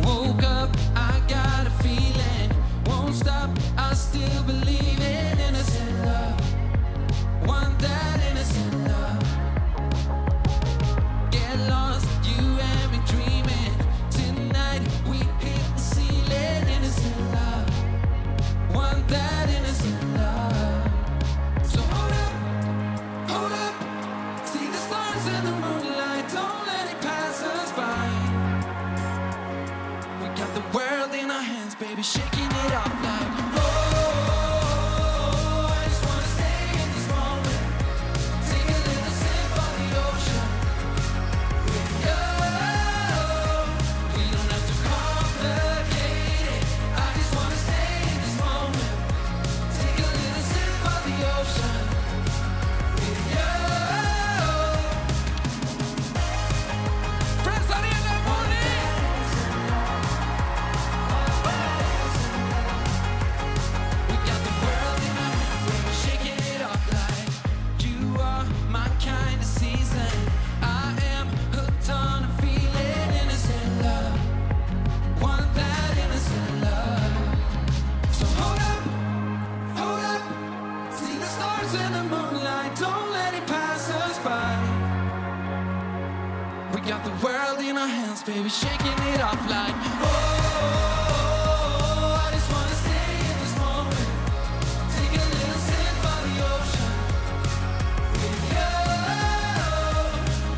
Woke up, I got a feeling. Won't stop, I still believe in innocent love. Want that innocent love. Get lost, you and me dreaming. Tonight we hit the ceiling. Innocent love. Want that innocent love. So hold up. See the stars in the moonlight. Don't let it pass us by. We got the world in our hands, baby, shaking it off like oh, I just wanna stay in this moment. Take a little sip of the ocean. With you, we don't have to complicate it. I just wanna stay in this moment. Take a little sip of the ocean. With you. Friends, are in the morning. We got the world in our hands, baby, shaking it off like you are my kind of season. I am hooked on a feeling, innocent love. Want that innocent love. So hold up. See the stars in the moonlight, don't let it pass us by. We got the world in our hands, baby, shaking it off like oh, I just wanna stay in this moment. Take a little sip of the ocean. With you,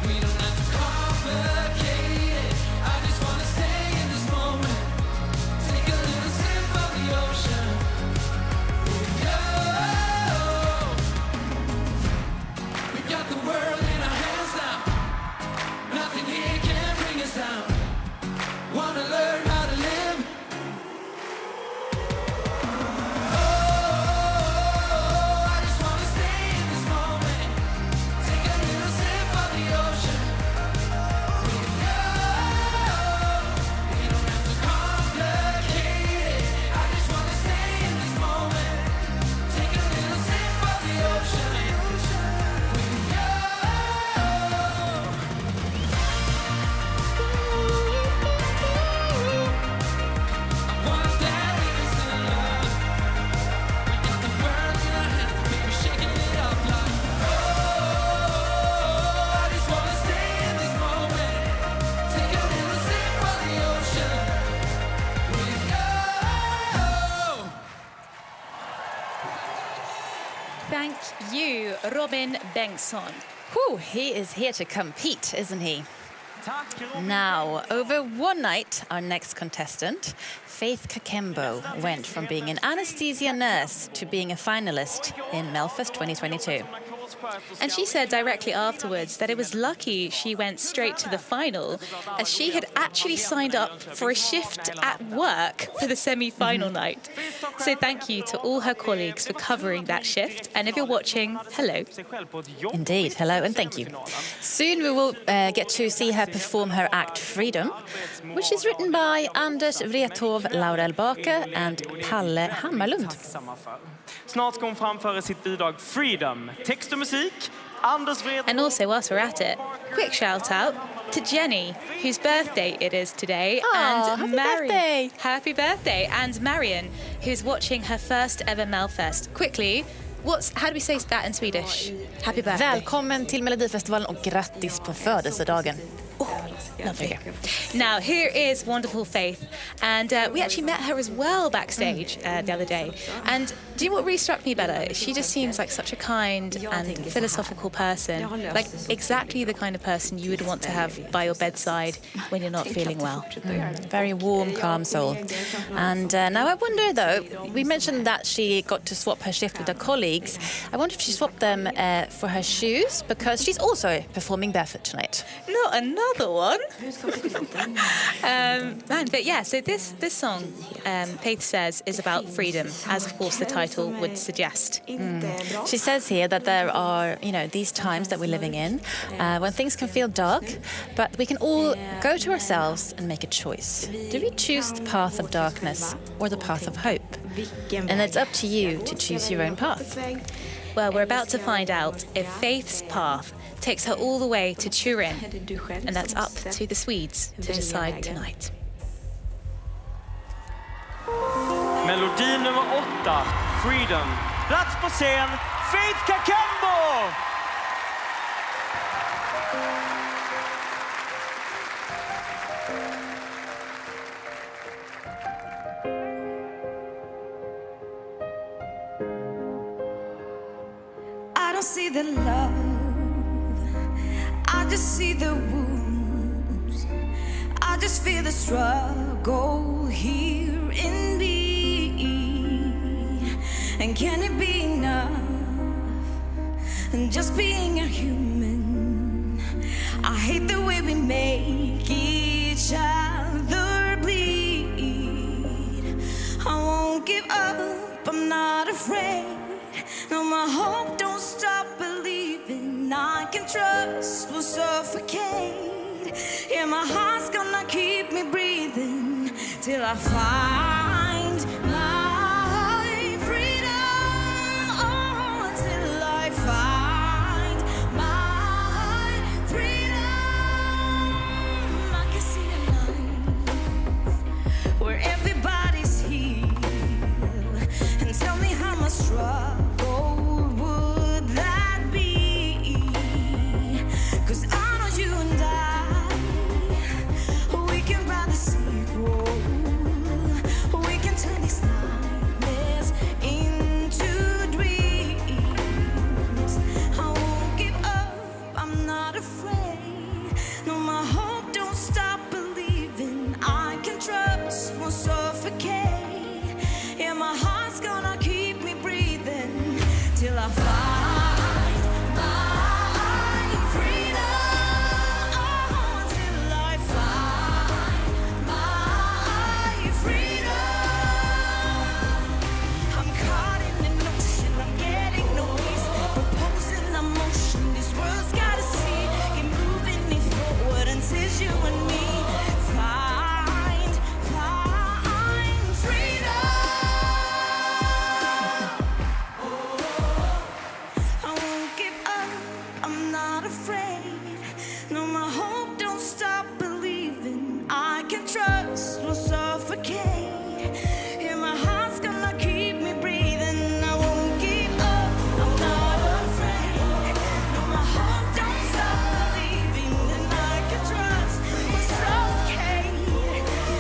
we don't have to complicate it. I just wanna stay in this moment. Take a little sip of the ocean. With you, we got the world in our hands now. Nothing here can bring us down. Wanna learn how to live. Oh, I just wanna stay in this moment. Take a little sip of the ocean. With you, we don't have to complicate it. I just wanna stay in this moment. Take a little sip of the ocean. With you. Want that innocent love. We got the world in our hands, baby, shaking it off like oh, I just wanna stay in this moment. Take a little sip of the ocean. With you. Thank you, Robin Bengtsson. Whew, he is here to compete, isn't he? Tack, Robin. Now, over one night, our next contestant, Faith Kakembo, went from being an anesthesia nurse to being a finalist in Melfest 2022. And she said directly afterwards that it was lucky she went straight to the final, as she had actually signed up for a shift at work for the semi-final night. So thank you to all her colleagues for covering that shift. And if you're watching, hello. Indeed, hello and thank you. Soon we will get to see her perform her act Freedom, which is written by Anders Wrethov, Laura Elbake and Palle Hammarlund. Snart ska hon framföra sitt bidrag Freedom. Text och musik, Anders Wrethov. And also, whilst we're at it, quick shout out to Jenny, whose birthday it is today, Aw, happy birthday. Happy birthday, and Marion, who's watching her first ever Melfest. Quickly, how do we say that in Swedish? Happy birthday. Välkommen till Melodifestivalen och grattis på födelsedagen. Lovely. Now, here is wonderful Faith. And we actually met her as well backstage the other day. And do you know what really struck me, Bella? She just seems like such a kind and philosophical person. Like exactly the kind of person you would want to have by your bedside when you're not feeling well. Very warm, calm soul. And now I wonder, though, we mentioned that she got to swap her shift with her colleagues. I wonder if she swapped them for her shoes, because she's also performing barefoot tonight. Not another one. song. But yeah, so this song, Faith says, is about freedom, as of course the title would suggest. She says here that there are, these times that we're living in when things can feel dark, but we can all go to ourselves and make a choice. Do we choose the path of darkness or the path of hope? And it's up to you to choose your own path. Well, we're about to find out if Faith's path takes her all the way to Turin, and that's up to the Swedes to decide tonight. Melodi nummer 8, Freedom. Plats på scen, Faith Kakembo! I don't see the love, I just see the wounds. I just feel the struggle here in me. And can it be enough? And just being a human. I hate the way we make each other bleed. I won't give up, I'm not afraid. No, my hope don't stop believing. I can trust will suffocate. Yeah, my heart's gonna keep me breathing till I find my freedom. Oh, till I find my freedom. I can see a life where everybody's here and tell me how much struggle would that be? 'Cause I know you and we can ride the sequel. We can turn these nightmares into dreams. I won't give up, I'm not afraid. No, my hope don't stop believing. I can trust won't suffocate. Yeah, my heart's gonna keep me breathing till I find my freedom. Oh, till I find my freedom. I'm caught in an ocean, I'm getting no peace. Proposing emotion, this world's gotta see. Keep moving me forward until it's you and me. Find freedom. I won't give up, I'm not afraid. No, my hope don't stop believing. I can trust will suffocate. Yeah, my heart's gonna keep me breathing. I won't give up, I'm not afraid. No, my hope don't stop believing. And I can trust will suffocate.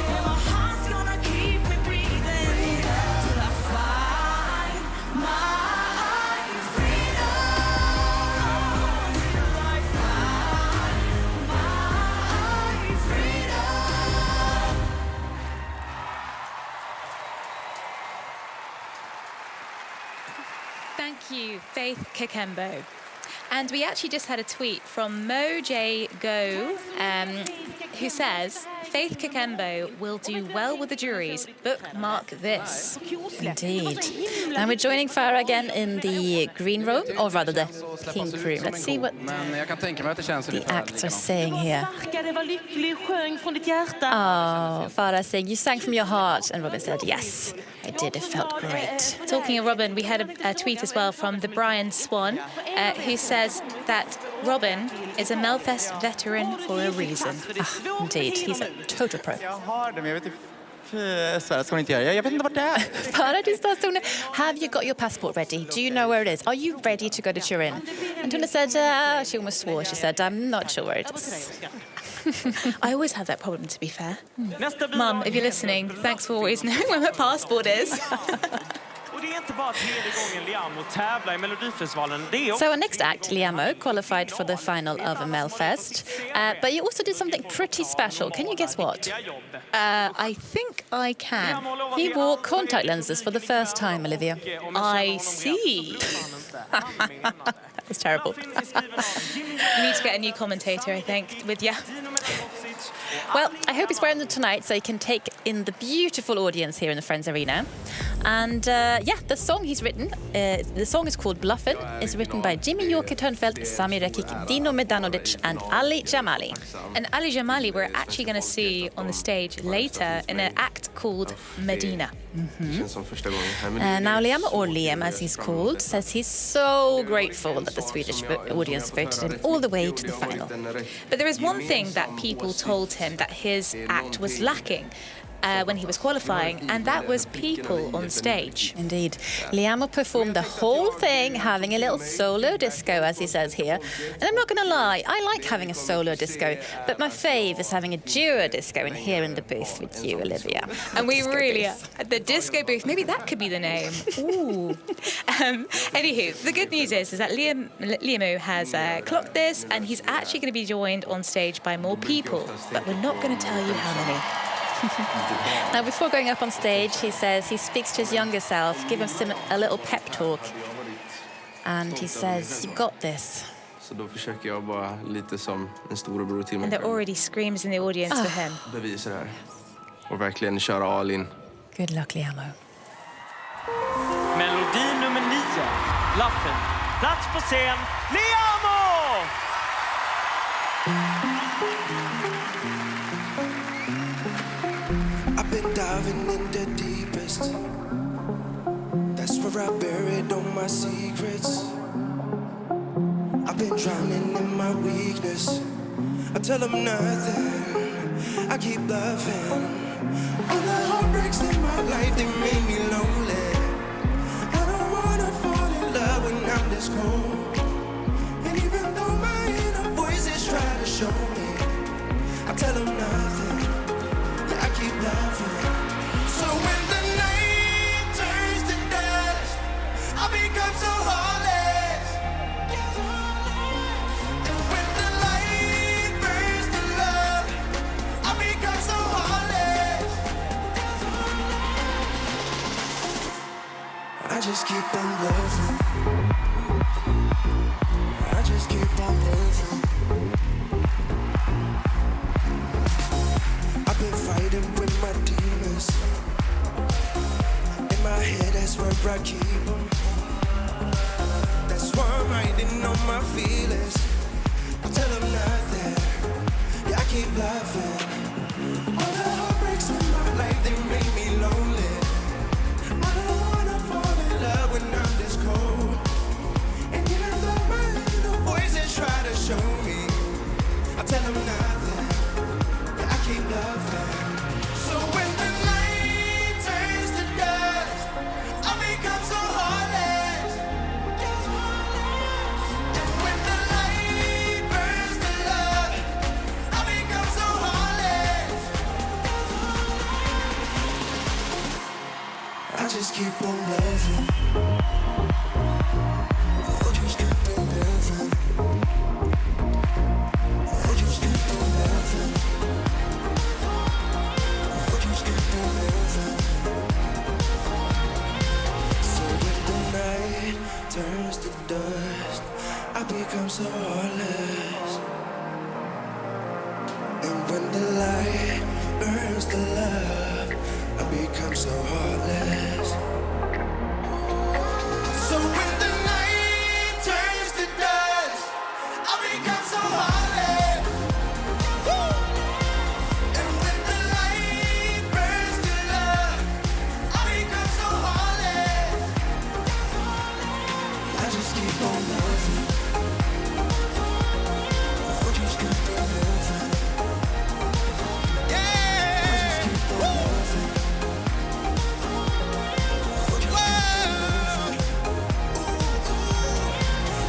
Yeah, my heart's gonna keep me breathing till I find my freedom. Till I find my freedom. Thank you, Faith Kakembo. And we actually just had a tweet from Mo J. Go, who says, Faith Kakembo will do well with the juries. Bookmark this. Indeed. And we're joining Farah again in the green room, or rather the pink room. Let's see what Men jag kan tänka mig att det känns the ungefär acts are saying here. Det var lycklig, sjöng från ditt hjärta. Oh, Farah saying, you sang from your heart. And Robin said, yes, I did. It felt great. Talking of Robin, we had a tweet as well from the Brian Swan, who says that Robin is a Melfest veteran for a reason. Indeed, he's a total pro. Jag har det, men jag vet inte. Svär, ska hon inte göra? Jag vet inte vart det är. Farah just asked Tone, have you got your passport ready? Do you know where it is? Are you ready to go to Turin? And Tone said, she almost swore. She said, I'm not sure where it is. I always have that problem, to be fair. Mum, if you're listening, thanks for always knowing where my passport is. So our next act, Liamo, qualified for the final of a Melfest. But you also did something pretty special. Can you guess what? I think I can. He wore contact lenses for the first time, Olivia. I see. That was terrible. You need to get a new commentator, I think, with you. Well, I hope he's wearing them tonight so he can take in the beautiful audience here in the Friends Arena. And the song he's written, the song is called Bluffin', is written by Jimmy Joker Turnfelt, Sami Rekik, Dino Medanovic and Ali Jamali. And Ali Jamali we're actually going to see on the stage later in an act called Medina. Now Liam, or Liam as he's called, says he's so grateful that the Swedish audience voted him all the way to the final. But there is one thing that people told him that his act was lacking when he was qualifying, and that was people on stage. Indeed. Liam performed the whole thing, having a little solo disco, as he says here. And I'm not going to lie, I like having a solo disco, but my fave is having a duo disco in here in the booth with you, Olivia. And we really are. The disco booth, maybe that could be the name. Ooh. Anywho, the good news is that Liam has clocked this, and he's actually going to be joined on stage by more people, but we're not going to tell you how many. Now, before going up on stage, he says he speaks to his younger self, gives him a little pep talk. And he says, "You've got this." Så då försöker jag bara lite som en storebror till mig. And there already screams in the audience for him. Bevisa det här. Och verkligen köra all in. Good luck, Liamo. Melodi nummer 9, Bluffin'. Plats på scen, Liamo! I've been diving in the deepest. That's where I buried all my secrets. I've been drowning in my weakness. I tell them nothing. I keep loving. All the heartbreaks in my life, they made me lonely. I don't wanna fall in love when I'm this cold. And even though my inner voices try to show me, I tell them nothing. I keep loving. So when the night turns to dust, I become so heartless. And when the light burns to love, I become so heartless. I just keep on loving. I just keep on loving. I've been fighting with my demons. In my head, that's where I keep them. That's why I'm hiding all my feelings. I tell them nothing. Yeah, I keep loving. All the heartbreaks in my life, they made me lonely. I don't wanna fall in love when I'm this cold. And even though my little voices try to show me, I tell them nothing. Yeah, I keep loving. So when the night turns to dust, I become so heartless. And when the light burns to love, I become so heartless. I just keep on loving. I just keep on loving. I just keep on loving. I just keep on loving. So when the night turns to dust, I become so heartless. And when the light burns to love, I become so heartless. So when the night turns to dust, I become so heartless. And when the light burns to love, I become so heartless. I just keep on loving. I just keep on loving. Yeah. I just keep on loving.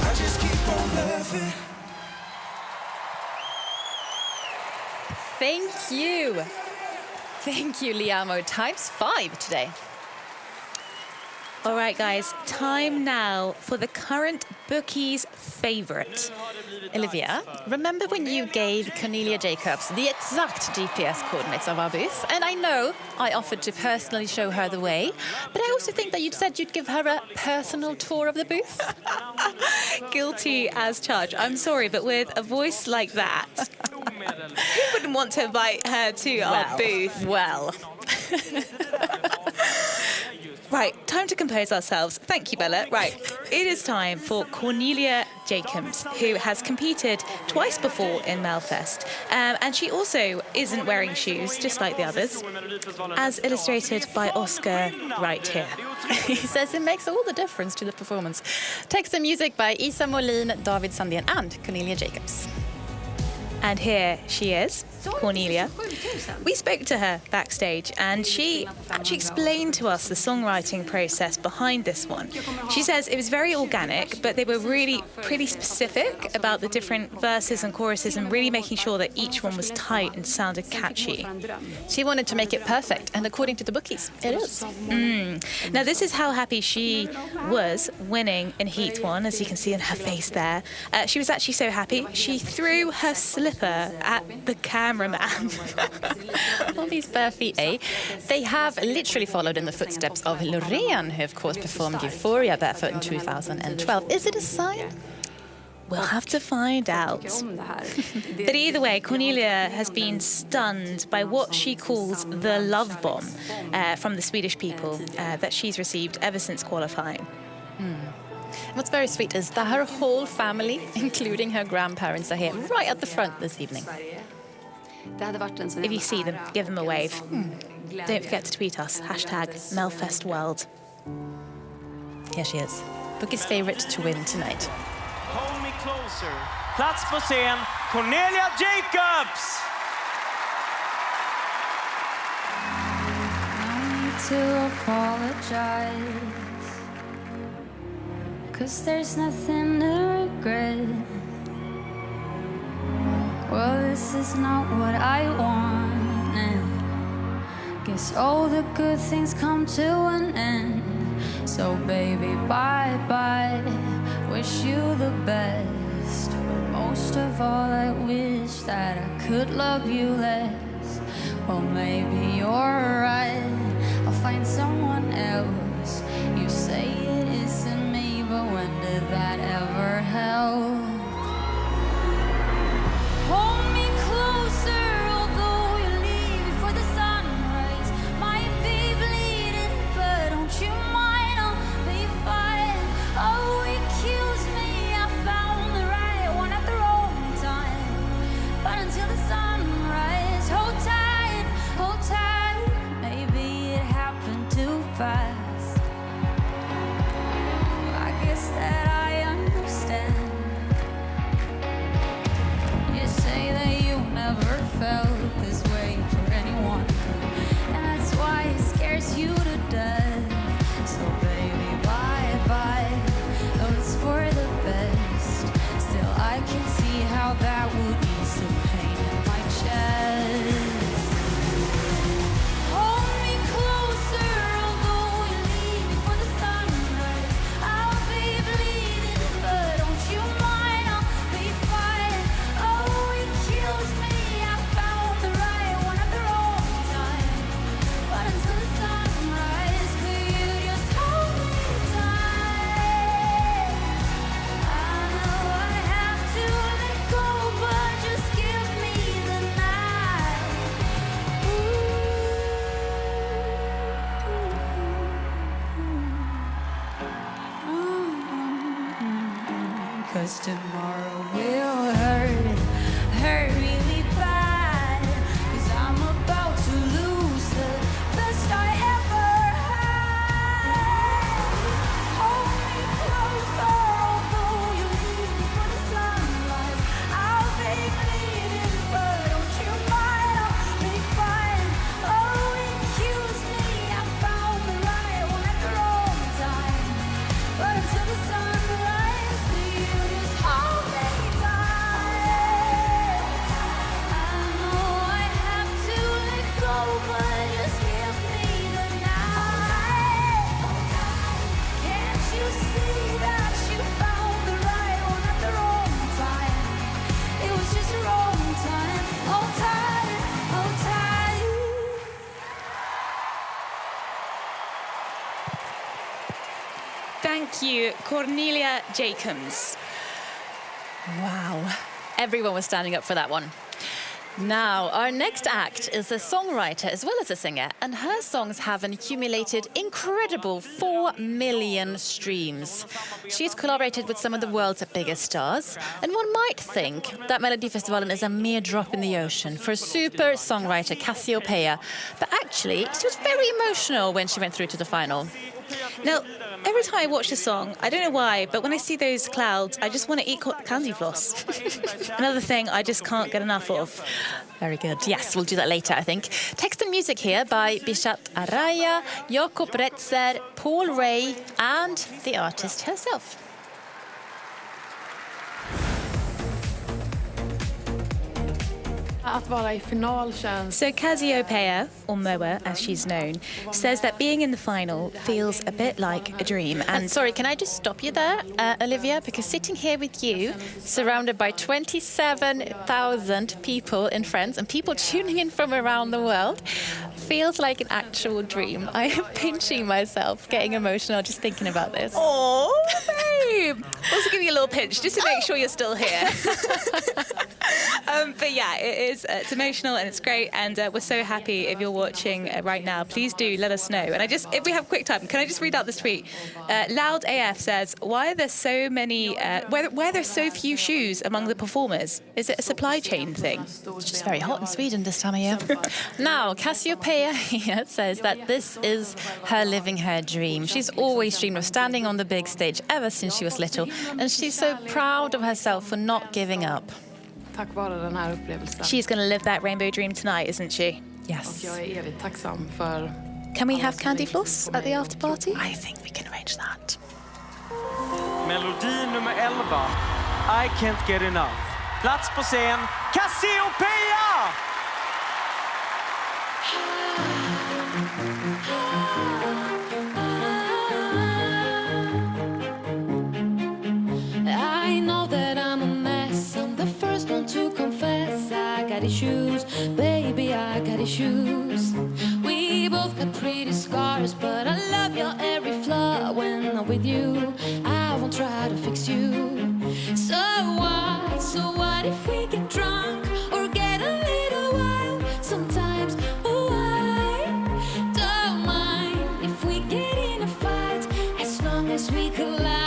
I just keep on loving. Thank you. Thank you, Liamo. Times 5 today. All right, guys, time now for the current bookies' favorite. Olivia, remember when you gave Cornelia Jacobs the exact GPS coordinates of our booth? And I know I offered to personally show her the way, but I also think that you said you'd give her a personal tour of the booth. Guilty as charged. I'm sorry, but with a voice like that. Who wouldn't want to invite her to our booth? Well. Right, time to compose ourselves. Thank you, Bella. Right, it is time for Cornelia Jacobs, who has competed twice before in Melfest. And she also isn't wearing shoes, just like the others, as illustrated by Oscar right here. He says it makes all the difference to the performance. Text and music by Isa Molin, David Sandén and Cornelia Jacobs. And here she is, Cornelia. We spoke to her backstage and she actually explained to us the songwriting process behind this one. She says it was very organic, but they were really pretty specific about the different verses and choruses and really making sure that each one was tight and sounded catchy. She wanted to make it perfect, and according to the bookies, it is. Now, this is how happy she was winning in Heat 1, as you can see in her face there. She was actually so happy, she threw her slipper at the cameraman. All these bare feet, eh? They have literally followed in the footsteps of Loreen, who of course performed Euphoria barefoot in 2012. Is it a sign? We'll have to find out. But either way, Cornelia has been stunned by what she calls the love bomb from the Swedish people that she's received ever since qualifying. What's very sweet is that her whole family, including her grandparents, are here right at the front this evening. If you see them, give them a wave. Don't forget to tweet us, #MelfestWorld. Here she is. Bookie's favourite to win tonight. Hold me closer. Plats på scen, Cornelia Jacobs! No need to apologize, 'cause there's nothing to regret. Well, this is not what I wanted. Guess all the good things come to an end. So baby, bye-bye. Wish you the best. But most of all, I wish that I could love you less. Well, maybe you're right. I'll find someone else. You say it isn't me, but when did that ever help? Hold me closer, although you leave before the sunrise. Might be bleeding, but don't you mind, I'll be fine. Oh, accuse me, I found the right one at the wrong time. But until the sunrise, hold tight, maybe it happened too fast. I guess that I understand. You say that you never felt this way for anyone, and that's why it scares you to death. So baby, bye-bye. Oh, it's for the best. Still, I can see how that would ease the pain in my chest. Hold me closer, although you leave before the sunrise. I'll be bleeding, but don't you mind, I'll be fine. Oh, accuse me, I found the right one at the wrong time. But until the sunrise, could you just hold me tight? I know I have to let go, but just give me the night. 'Cause tomorrow will hurt really bad. 'Cause I'm about to lose the best I ever had. Hold me closer, although you leave before the sunrise. I'll be bleeding, but don't you mind, I'll be fine. Oh, accuse me, I found the right one at the wrong time. But until the sunrise, do you just hold me tight? I know I have to let go, but just give me the night. Can't you see that you found the right one at the wrong time? It was just the wrong time. Hold tight, hold tight. Thank you, Cornelia Jacobs. Wow. Everyone was standing up for that one. Now, our next act is a songwriter as well as a singer, and her songs have an accumulated incredible 4 million streams. She's collaborated with some of the world's biggest stars, and one might think that Melodifestivalen is a mere drop in the ocean for super songwriter Cassiopeia, but actually, she was very emotional when she went through to the final. Now, every time I watch the song, I don't know why, but when I see those clouds, I just want to eat candy floss. Another thing I just can't get enough of. Very good. Yes, we'll do that later, I think. Text and music here by Bishat Araya, Jakob Retzer, Paul Ray, and the artist herself. Att vara I final känns... So Cassiopeia, or Moa as she's known, says that being in the final feels a bit like a dream. And sorry, can I just stop you there, Olivia? Because sitting here with you, surrounded by 27,000 people and friends and people tuning in from around the world, feels like an actual dream. I am pinching myself, getting emotional just thinking about this. Oh, babe! Also give you a little pinch just to make sure you're still here. But yeah, it's emotional and it's great, and we're so happy if you're watching right now. Please do let us know. And if we have quick time, can I just read out this tweet? Loud AF says, "Why are there so many? Why are there so few shoes among the performers? Is it a supply chain thing?" It's just very hot in Sweden this time of year. Now, Cassiopeia here says that this is her living her dream. She's always dreamed of standing on the big stage ever since she was little, and she's so proud of herself for not giving up. Tack vare den här upplevelsen. She's going to live that rainbow dream tonight, isn't she? Yes. Och jag är evigt tacksam för... Can we have candy floss at the after party? I think we can arrange that. Melodi nummer 11, I Can't Get Enough. Plats på scen, Cassiopeia! I know that I'm a mess. I'm the first one to confess. I got issues, baby, I got issues. We both got pretty scars, but I love your every flaw when I'm with you. I won't try to fix you. So what if we get drunk or get a little wild? Sometimes, I don't mind if we get in a fight, as long as we collide.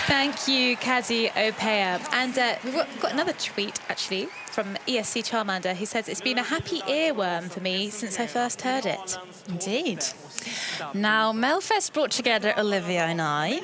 Thank you, Cassiopeia. And we've got another tweet, actually, from ESC Charmander, who says it's been a happy earworm for me since I first heard it. Indeed. Now, Melfest brought together Olivia and I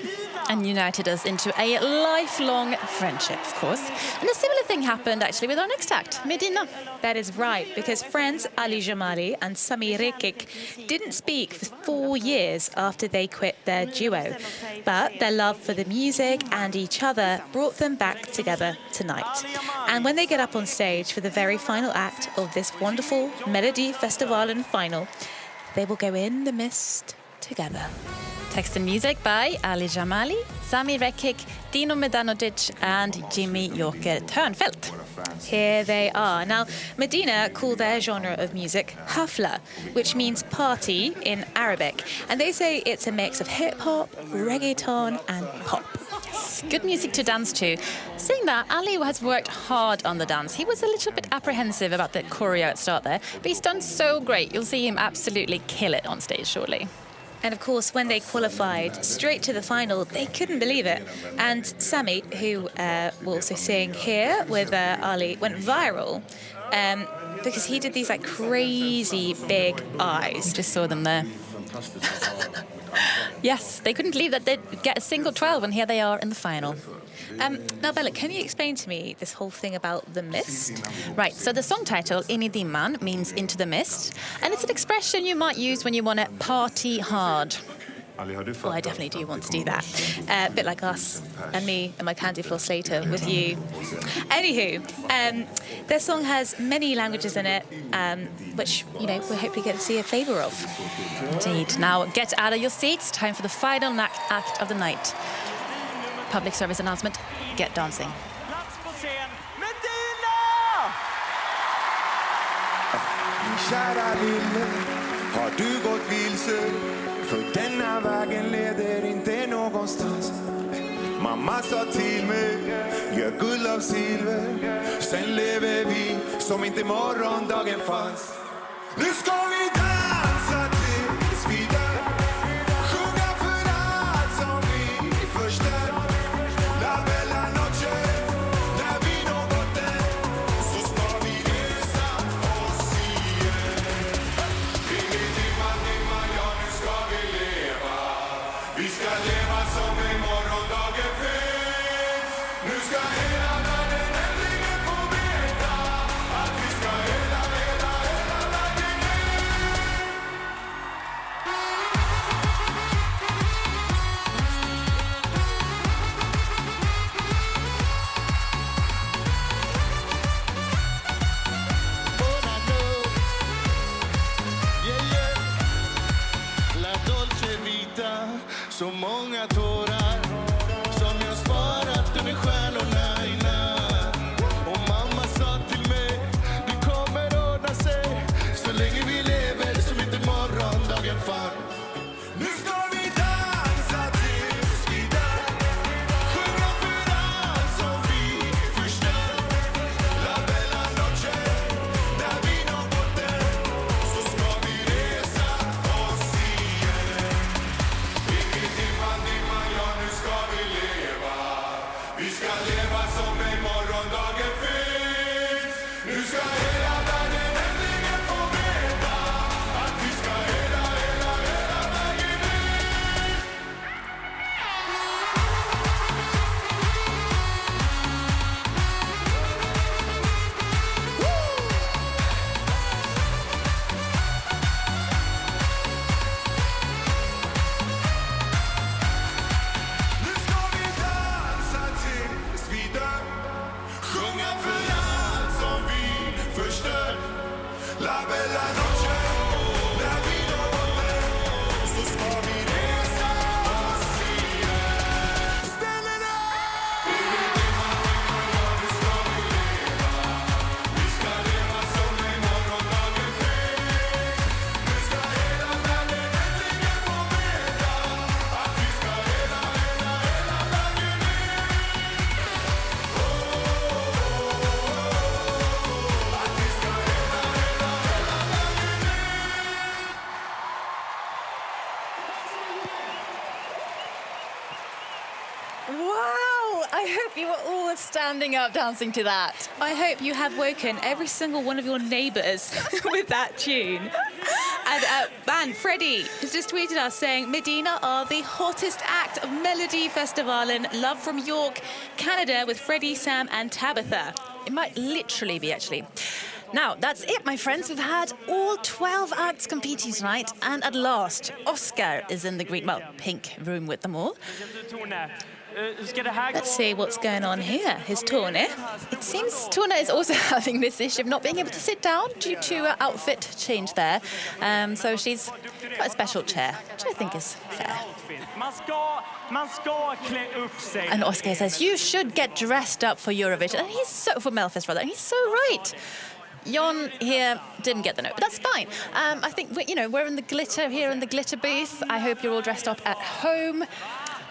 and united us into a lifelong friendship, of course. And a similar thing happened, actually, with our next act, Medina. That is right, because friends Ali Jamali and Sami Rekik didn't speak for 4 years after they quit their duo. But their love for the music and each other brought them back together tonight. And when they get up on stage for the very final act of this wonderful Melodifestivalen final, they will go in the mist together. Text and music by Ali Jamali, Sami Rekik, Dino Medanovic and Jimmy Joker Törnfeldt. Here they are. Now, Medina call their genre of music hafla, which means party in Arabic. And they say it's a mix of hip-hop, reggaeton and pop. Yes, good music to dance to. Saying that, Ali has worked hard on the dance. He was a little bit apprehensive about the choreo at start there, but he's done so great. You'll see him absolutely kill it on stage shortly. And of course, when they qualified straight to the final, they couldn't believe it. And Sami, who will also sing here with Ali, went viral because he did these like crazy big eyes. You just saw them there. Yes, they couldn't believe that they'd get a single 12, and here they are in the final. Now, Bella, can you explain to me this whole thing about the mist? Right, so the song title, Ini Dimman, means into the mist, and it's an expression you might use when you want to party hard. Well, I definitely do want to do that. A bit like us and me and my candy floss later with you. Anywho, their song has many languages in it, which, you know, we'll hopefully get to see a flavour of. Indeed. Now, get out of your seats. Time for the final act of the night. Public service announcement, get dancing. Kära lille, har du gått vilse? För denna vägen leder inte någonstans. Mamma sa till mig, gör guld av silver. Sen lever vi som inte morgondagen fanns. Nu ska vi dansa tills vi dör. Sjunga för allt som vi förstör. La bella noche, när vi når botten, så ska vi resa oss igen. Ingen dimman, dimman, ja nu ska vi leva. Vi ska leva som en morgondagen finns. Nu ska hela världen äntligen få veta att vi ska hela vägen ner. La dolce vita, så många tårar som jag sparat under stjärnorna i natt. Och mamma sa till mig, det kommer ordna sig så länge vi lever som inte morgondagen fann. Nu ska vi dansa tills vi dör. Sjunga för allt som vi förstör. La bella noche, när vi når botten, så ska vi resa oss igen. Ingen dimman, dimman, ja nu ska vi leva. Vi ska leva som en morgondagen finns. Nu ska hela världen äntligen få veta att vi ska hela vägen ner. Nu ska vi dansa tills vi dör. Sjunga för allt som vi förstör. La bella noche, när vi når botten, så ska vi resa oss igen. Ställ er upp! Ingen dimman, dimman, ja nu ska vi leva. Vi ska leva som en morgondagen finns. Nu ska hela världen äntligen få veta att vi ska hela vägen ner. Att vi ska hela vägen ner. standing up dancing to that. I hope you have woken every single one of your neighbours with that tune. And Freddie has just tweeted us saying Medina are the hottest act of Melodifestivalen. Love from York, Canada, with Freddie, Sam and Tabitha. It might literally be, actually. Now, that's it, my friends. We've had all 12 acts competing tonight, and at last, Oscar is in the green, well, pink room with them all. Let's see what's going on here. His Tone. It seems Tone is also having this issue of not being able to sit down due to outfit change there. So she's got a special chair, which I think is fair. And Oscar says, you should get dressed up for Eurovision. And he's so, for Melfest rather, and he's so right. Jon here didn't get the note, but that's fine. I think, we're in the glitter here in the glitter booth. I hope you're all dressed up at home.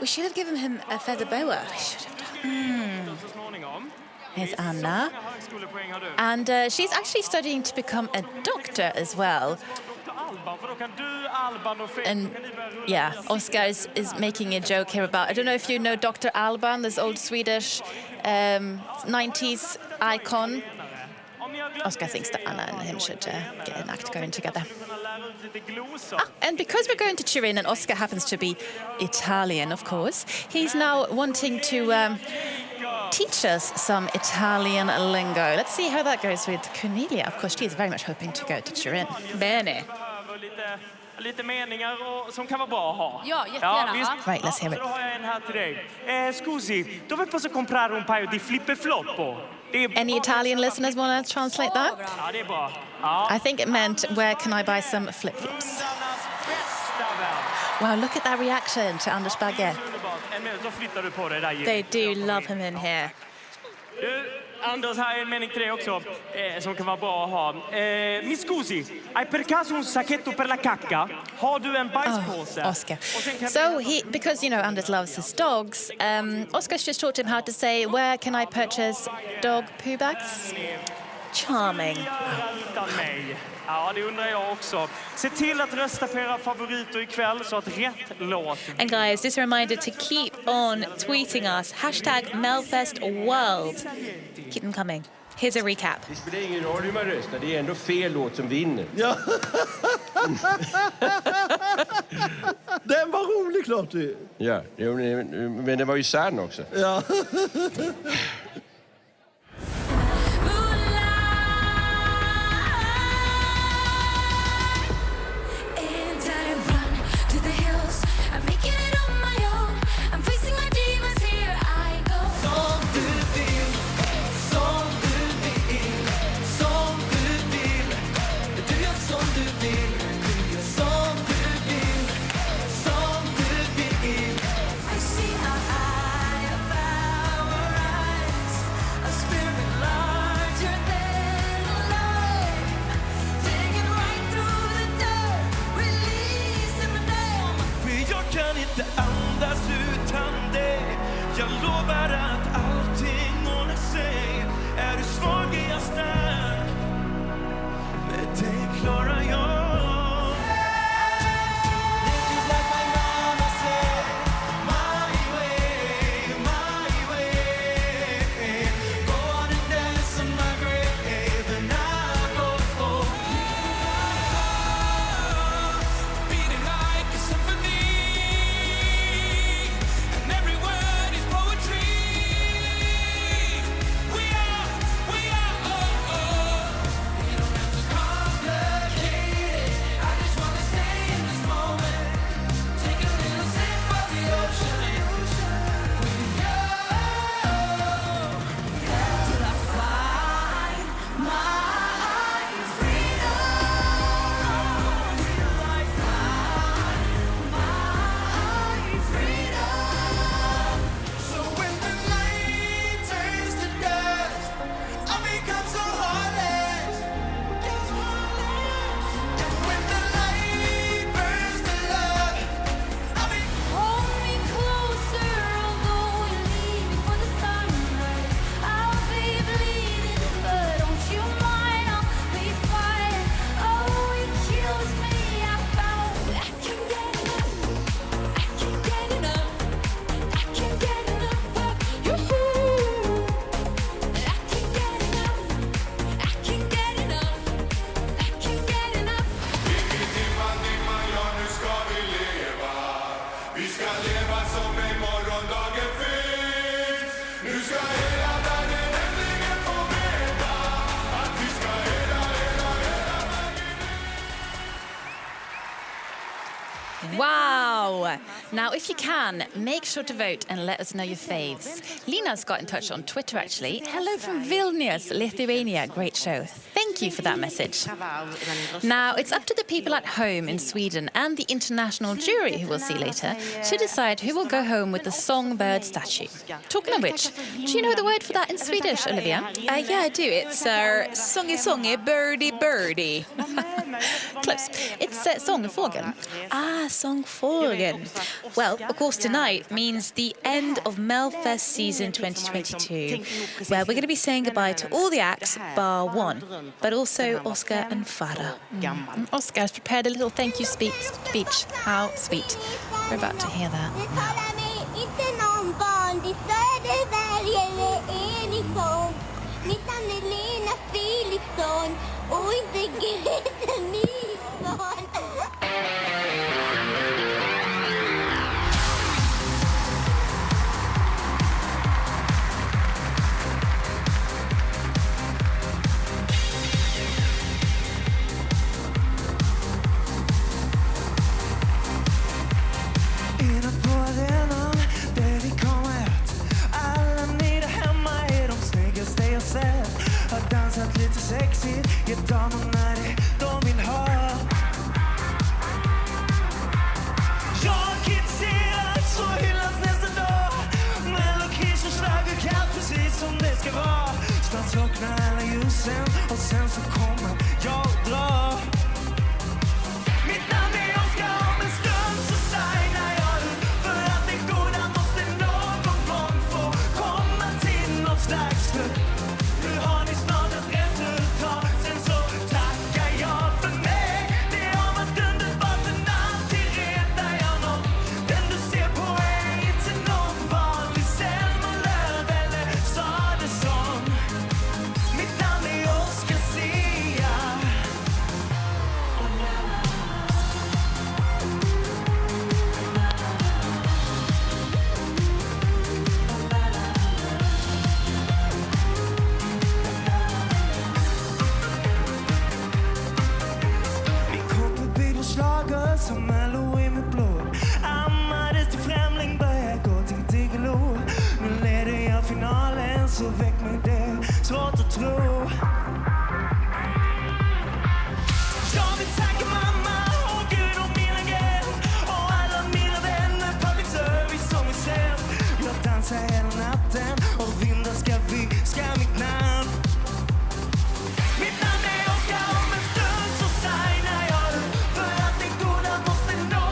We should have given him a feather boa. We should have done. Here's Anna. And she's actually studying to become a doctor as well. And yeah, Oscar is making a joke here about, I don't know if you know Dr. Alban, this old Swedish 90s icon. Oscar thinks that Anna and him should get an act going together. And because we're going to Turin and Oscar happens to be Italian, of course, he's now wanting to teach us some Italian lingo. Let's see how that goes with Cornelia. Of course, she's very much hoping to go to Turin. Bene. Lite meningar som kan vara bra att ha. Ja, jättegärna. Ja, right, let's hear it. Då har jag en här till dig. Scusi, dove posso comprare un paio di flip-floppo? Any Italian listeners want to translate that? Ja, det är bra. Ja. I think it meant, where can I buy some flip-flops? Wow, look at that reaction to Anders Bagge. They do love him in here. Anders, här är en mening till dig också som kan vara bra att ha. Mi scusi, hai per caso un sacchetto per la cacca? Har du en bajspåse? Oscar. So because Anders loves his dogs, Oscar's just taught him how to say, where can I purchase dog poo bags? Charming. Ja, det undrar jag också. Se till att rösta på era favoriter ikväll så att rätt låt. And guys, just a reminder to keep on tweeting us. #MelfestWorld. Keep them coming. Here's a recap. Det spelar ingen roll hur man röstar, det är ändå fel låt som vinner. Ja. Den var rolig, klart du. Ja, men det var ju sann också. Ja. Wow! Now, if you can, make sure to vote and let us know your faves. Lina's got in touch on Twitter, actually. Hello from Vilnius, Lithuania. Great show. Thank you for that message. Now, it's up to the people at home in Sweden and the international jury, who we'll see later, to decide who will go home with the songbird statue. Talking of which, do you know the word for that in Swedish, Olivia? Yeah, I do. It's songy songy, birdie birdie. Close. It's sångfågeln. Sångfågeln. Well, of course, tonight means the end of Melfest season 2022, where we're going to be saying goodbye to all the acts bar one, but also Oscar and Farah. Oscar's prepared a little thank you speech. How sweet. We're about to hear that now. Lite sexigt, ge damerna det de vill ha. Jag kritiserat så hyllas nästa dag. Melodifestivalen och schlagerkatt precis som det ska vara. Snart slocknar alla ljusen och sen så kommer jag dra. Mitt namn är Oscar, om en stund så signar jag ut. För att det goda måste någon gång få komma till något slags slut. Nu har ni snart ett resultat, sen så tackar jag för mig. Det har varit underbart men alltid retar jag någon. Den du ser på är inte någon vanlig semmelöv eller Sadesson. Mitt namn är Oscar Sia. Slager som Mello i mitt blod. Ammades till främling, börjar gå till Diggiloo. Nu leder jag finalen, så väck mig det. Svårt att tro. Jag vill tacka mamma och Gud och min agent. Och alla mina vänner, public service som är sänd. Jag dansar hela natten och vindar ska mitt namn. Mitt namn är Oscar, om en stund så signar jag ut. För att det goda måste nå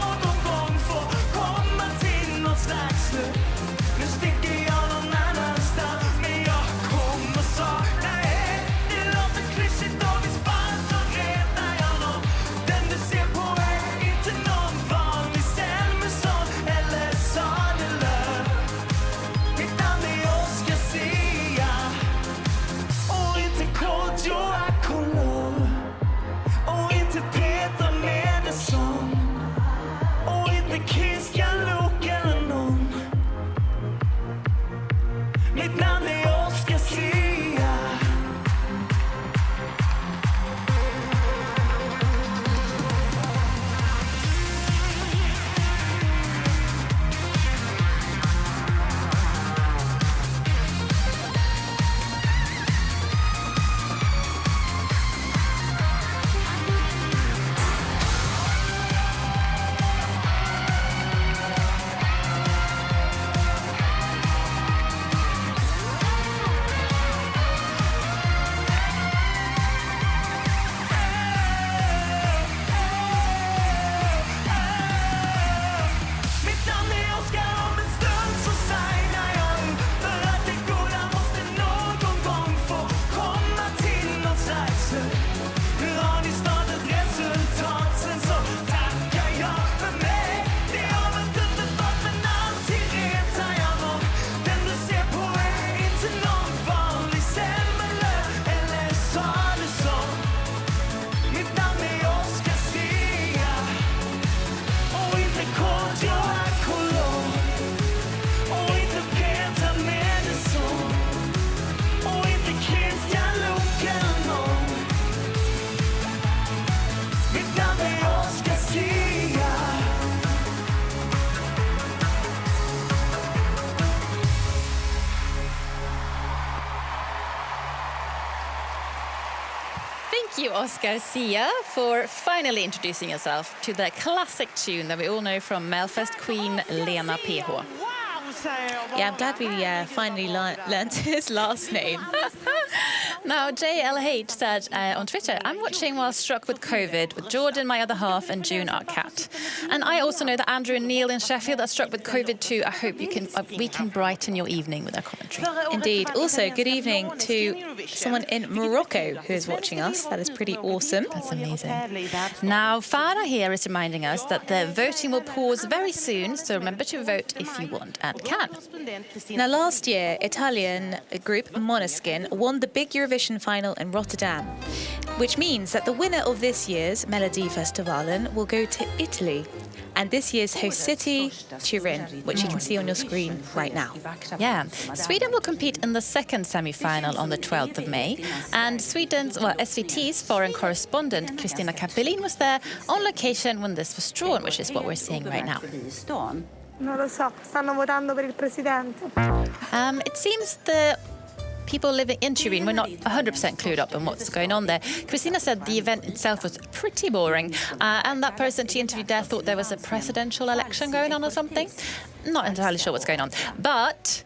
Oscar Sia, for finally introducing yourself to the classic tune that we all know from Melfest queen Lena PH. Yeah, I'm glad we finally learned his last name. Now, JLH said on Twitter, I'm watching while struck with COVID with Jordan, my other half, and June, our cat. And I also know that Andrew and Neil in Sheffield are struck with COVID too. I hope we can brighten your evening with our commentary. Indeed. Also, good evening to someone in Morocco who is watching us. That is pretty awesome. That's amazing. Now, Farah here is reminding us that the voting will pause very soon, so remember to vote if you want and can. Now, last year, Italian group Måneskin won the big Eurovision final in Rotterdam, which means that the winner of this year's Melodifestivalen will go to Italy. And this year's host city, Turin, which you can see on your screen right now. Yeah, Sweden will compete in the second semi-final on the 12th of May. And Sweden's, SVT's foreign correspondent, Kristina Kapelin, was there on location when this was drawn, which is what we're seeing right now. Non lo so, stanno votando per il presidente. It seems the people living in Turin were not 100% clued up on what's going on there. Christina said the event itself was pretty boring, and that person she interviewed there thought there was a presidential election going on or something. Not entirely sure what's going on. But,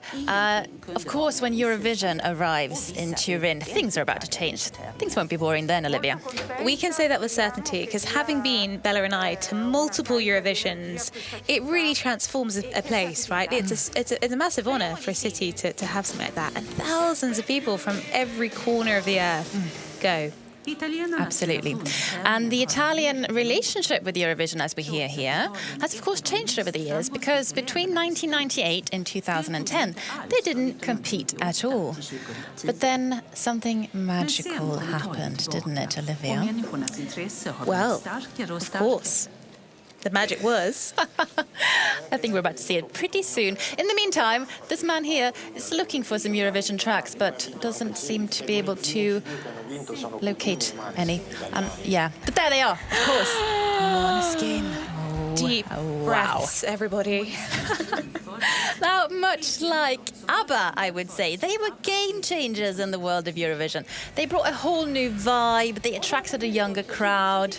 of course, when Eurovision arrives in Turin, things are about to change. Things won't be boring then, Olivia. We can say that with certainty, because having been, Bella and I, to multiple Eurovisions, it really transforms a place, right? It's a massive honour for a city to have something like that. And thousands of people from every corner of the earth go. Absolutely. And the Italian relationship with Eurovision, as we hear here, has of course changed over the years, because between 1998 and 2010, they didn't compete at all. But then something magical happened, didn't it, Olivia? Well, of course. The magic was. I think we're about to see it pretty soon. In the meantime, this man here is looking for some Eurovision tracks, but doesn't seem to be able to locate any. Yeah, but there they are, of course. Måneskin. Deep breaths, everybody. Now, much like ABBA, I would say, they were game changers in the world of Eurovision. They brought a whole new vibe. They attracted a younger crowd.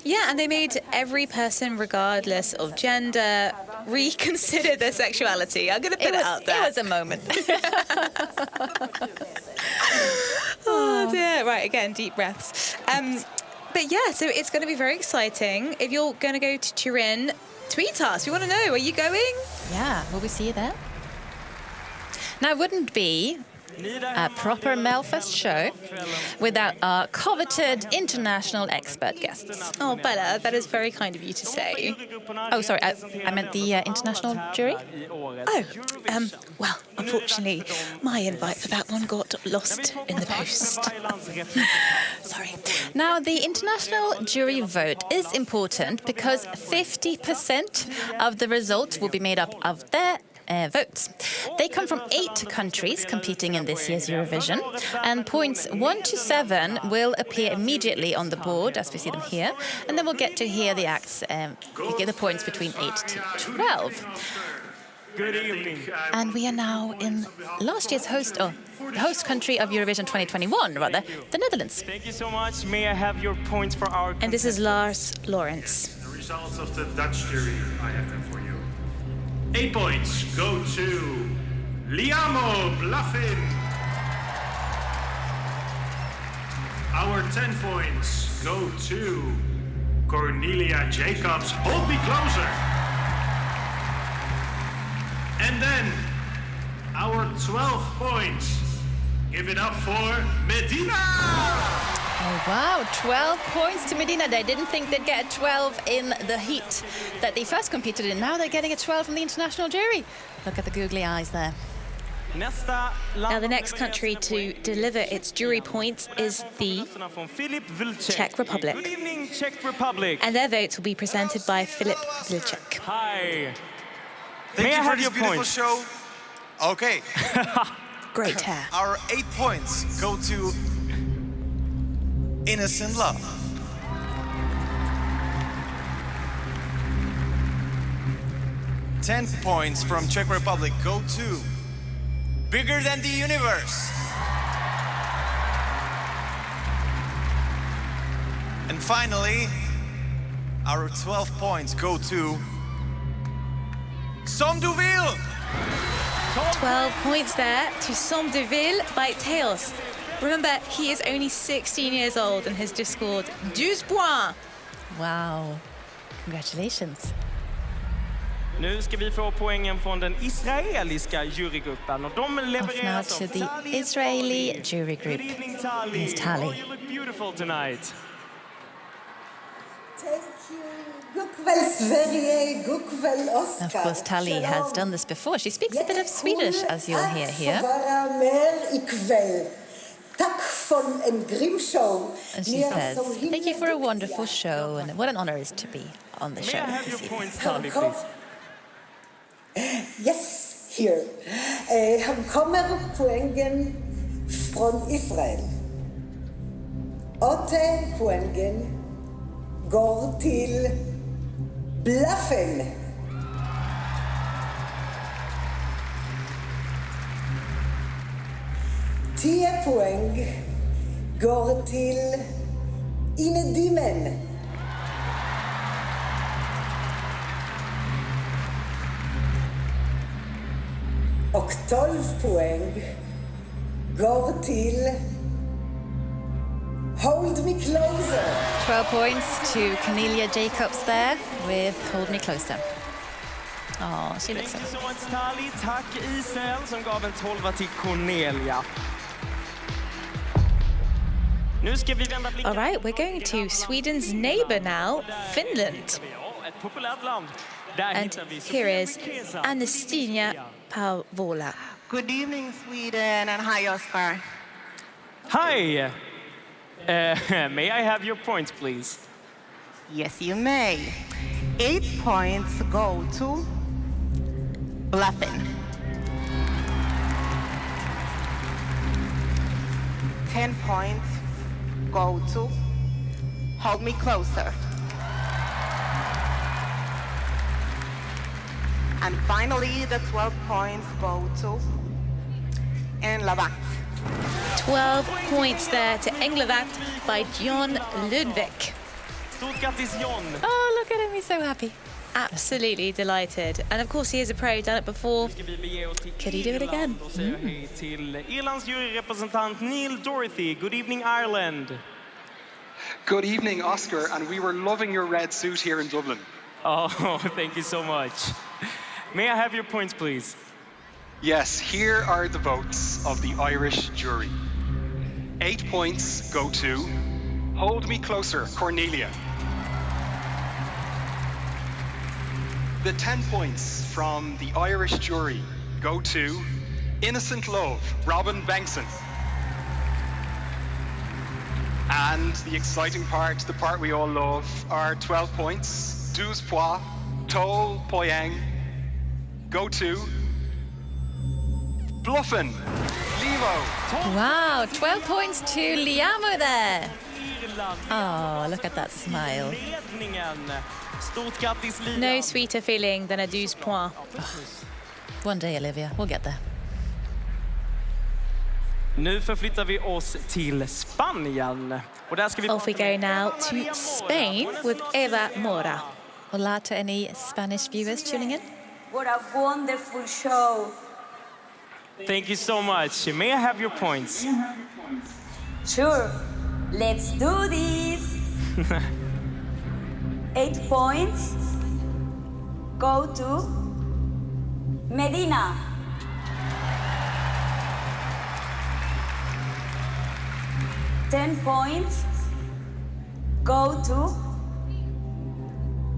Yeah, and they made every person, regardless of gender, reconsider their sexuality. I'm going to put it out there. It was a moment. Oh, dear. Right, again, deep breaths. But yeah, so it's going to be very exciting. If you're going to go to Turin, tweet us. We want to know, are you going? Yeah, will we see you there? Now, it wouldn't be a proper Melfest show without our coveted international expert guests. Oh, Bella, that is very kind of you to say. Oh, sorry, I meant the international jury. Oh, well, unfortunately, my invite for that one got lost in the post. Sorry. Now, the international jury vote is important because 50% of the results will be made up of their votes. They come from 8 countries competing in this year's Eurovision, and points 1 to 7 will appear immediately on the board, as we see them here, and then we'll get to hear the acts, get the points between 8 to 12. Good evening. And we are now in last year's host country of Eurovision 2021, rather, the Netherlands. Thank you so much. May I have your points for our... And this is Lars Lawrence. The results of the Dutch jury, I have them for you. 8 points go to Liamo Bluffin. Our 10 points go to Cornelia Jacobs. Hold me closer. And then our 12 points. Give it up for Medina. Oh, wow, 12 points to Medina. They didn't think they'd get a 12 in the heat that they first competed in. Now they're getting a 12 from the international jury. Look at the googly eyes there. Now, the next country to deliver its jury points is the Czech Republic. Good evening, Czech Republic. And their votes will be presented by Filip Vilček. Hi. Thank May you I for have this your beautiful points? show. Okay. Great hair. Our 8 points go to Innocent Love. $10 points from Czech Republic go to Bigger Than the Universe. And finally, our 12 points go to Somdeville. 12 points there to Somdeville by Teos. Remember, he is only 16 years old and has just scored 12 points. Wow. Congratulations. Nu ska vi få poängen från den israeliska jurygruppen och de Off now levereras to the Israeli jury group. Here's Tali. You look beautiful tonight. Of course, Tali has done this before. She speaks a bit of Swedish, as you'll hear here. And she says, thank you for a wonderful show, and what an honor it is to be on the show. May I have your this evening. points, Tali, please? Yes, here. Han kommer poängen från Israel. 8 poängen går till Bluffen. Poäng går till Inedimmen. Och 12 poäng går till Hold Me Closer. 12 points to Cornelia Jacobs there with Hold Me Closer. Oh, she looks so Thank you so much, Tali. Tack Israel som gav en 12 till Cornelia. Nu ska vi vända blicken. All right, we're going to Sweden's neighbour now, Finland. Ett populärt land. Där And hittar vi here is Sofia Anastasia Pavola. Good evening, Sweden, and hi, Oscar. Hi. May I have your points, please? Yes, you may. 8 points go to Bluffen. 10 points go to Hold Me Closer. And finally, the 12 points go to Enlavakt. 12 points there to Englavakt by John Ludvig. Stort grattis, John. Oh, look at him, he's so happy. Absolutely delighted. And of course, he is a pro, done it before. Could he do it again? Och säga hej till Irlands juryrepresentant Neil Dorothy. Good evening, Ireland. Good evening, Oscar, and we were loving your red suit here in Dublin. Oh, thank you so much. May I have your points, please? Yes, here are the votes of the Irish jury. 8 points go to Hold Me Closer, Cornelia. The 10 points from the Irish jury go to Innocent Love, Robin Bengtson. And the exciting part, the part we all love, are 12 points, 12 points, Tol Poyang, go to Bluffen, Limo. Wow, 12 points to Liamo there. Oh, look at that smile. Stort grattis, Liam. No sweeter feeling than a 12 points. One day, Olivia, we'll get there. Nu förflyttar vi oss till Spanien. Och där ska vi Off we go now to Spain with Eva Mora. Hola to any Spanish viewers tuning in. What a wonderful show. Thank you so much. May I have your points? Sure, let's do this. 8 points go to Medina. 10 points go to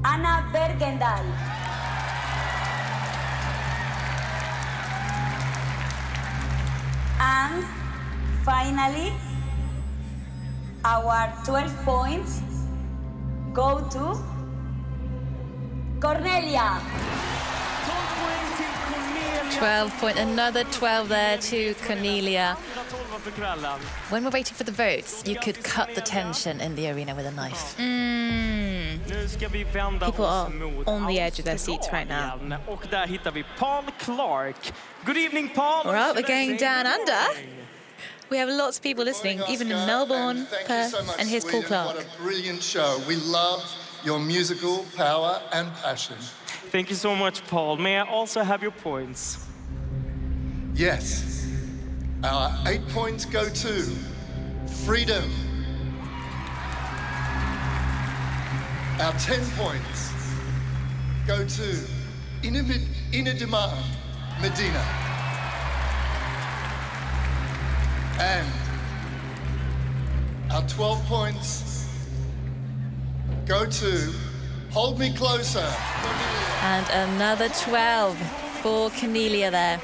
Anna Bergendal. And finally, our 12 points go to Cornelia. Another 12 there to Cornelia. When we're waiting for the votes, you could cut the tension in the arena with a knife. People are on the edge of their seats right now. Och där hittar vi Paul Clark. Good evening, Paul. All right, we're going down under. We have lots of people listening, even in Melbourne, Perth, and here's Paul Clark. What a brilliant show. We love your musical power and passion. Thank you so much, Paul. May I also have your points? Yes. Our 8 points go to Freedom. Our 10 points go to Inner Demand, Medina. And our 12 points go to Hold Me Closer. And another 12 for Cornelia there.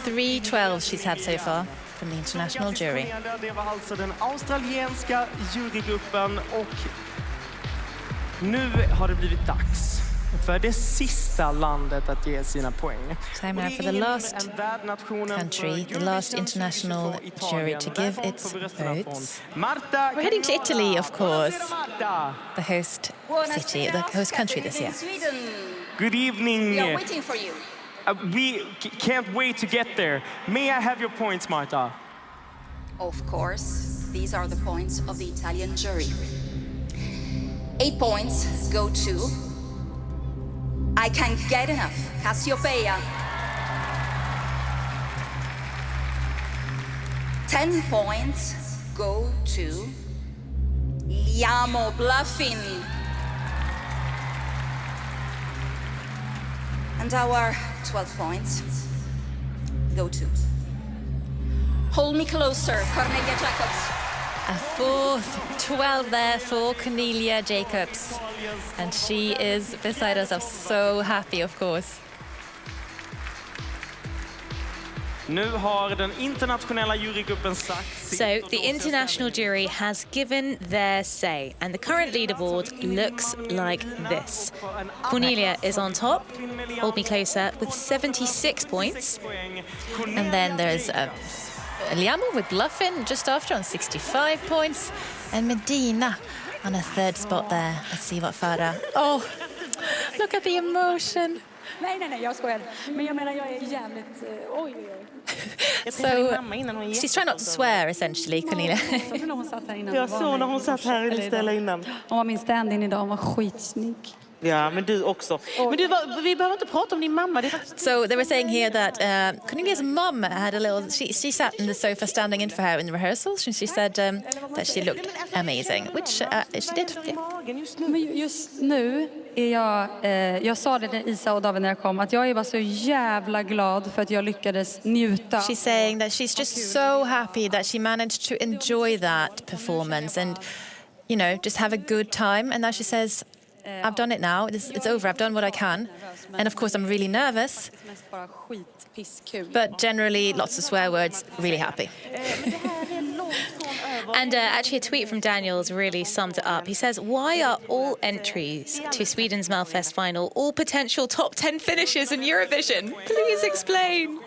3 12s she's had so far from the international jury. Det var alltså den australienska jurygruppen och nu har det blivit dags för det sista landet att ge sina poäng. Time now for the last country, the last international jury to give its votes. We're heading to Italy, of course, the host city, the host country this year. Good evening. We are waiting for you. We can't wait to get there. May I have your points, Marta? Of course, these are the points of the Italian jury. 8 points go to I Can't Get Enough, Cassiopeia. 10 points go to Liamo Bluffin. And our 12 points go to Hold Me Closer, Cornelia Jacobs. A fourth 12 there for Cornelia Jacobs. And she is beside herself, so happy, of course. Nu har den internationella jurygruppen sagt... So the international jury has given their say, and the current leaderboard looks like this. Cornelia is on top, Hold Me Closer, with 76 points. And then there's Liamo with Bluffin just after on 65 points. And Medina on a third spot there. Let's see what Farah... Oh, look at the emotion. Nej, jag skojar. Men jag menar, jag är jävligt... Oj. So she's trying not to swear, essentially, Cornelia. Jag såg när hon satt här i stället innan. Hon var min stand-in idag, hon var skitsnygg. Ja, men du också. Men du, vi behöver inte prata om din mamma. So they were saying here that Cornelia's mum had a little... She sat in the sofa standing in for her in the rehearsals, and she said that she looked amazing, which she did. Yeah. Men just nu är jag sa det till Isa och David när jag kom, att jag är bara så jävla glad för att jag lyckades njuta. She's saying that she's just so happy that she managed to enjoy that performance and, you know, just have a good time. And now she says... I've done it now. It's over. I've done what I can. And of course, I'm really nervous. But generally, lots of swear words, really happy. And actually, a tweet from Daniels really summed it up. He says, why are all entries to Sweden's Melfest final all potential top 10 finishes in Eurovision? Please explain.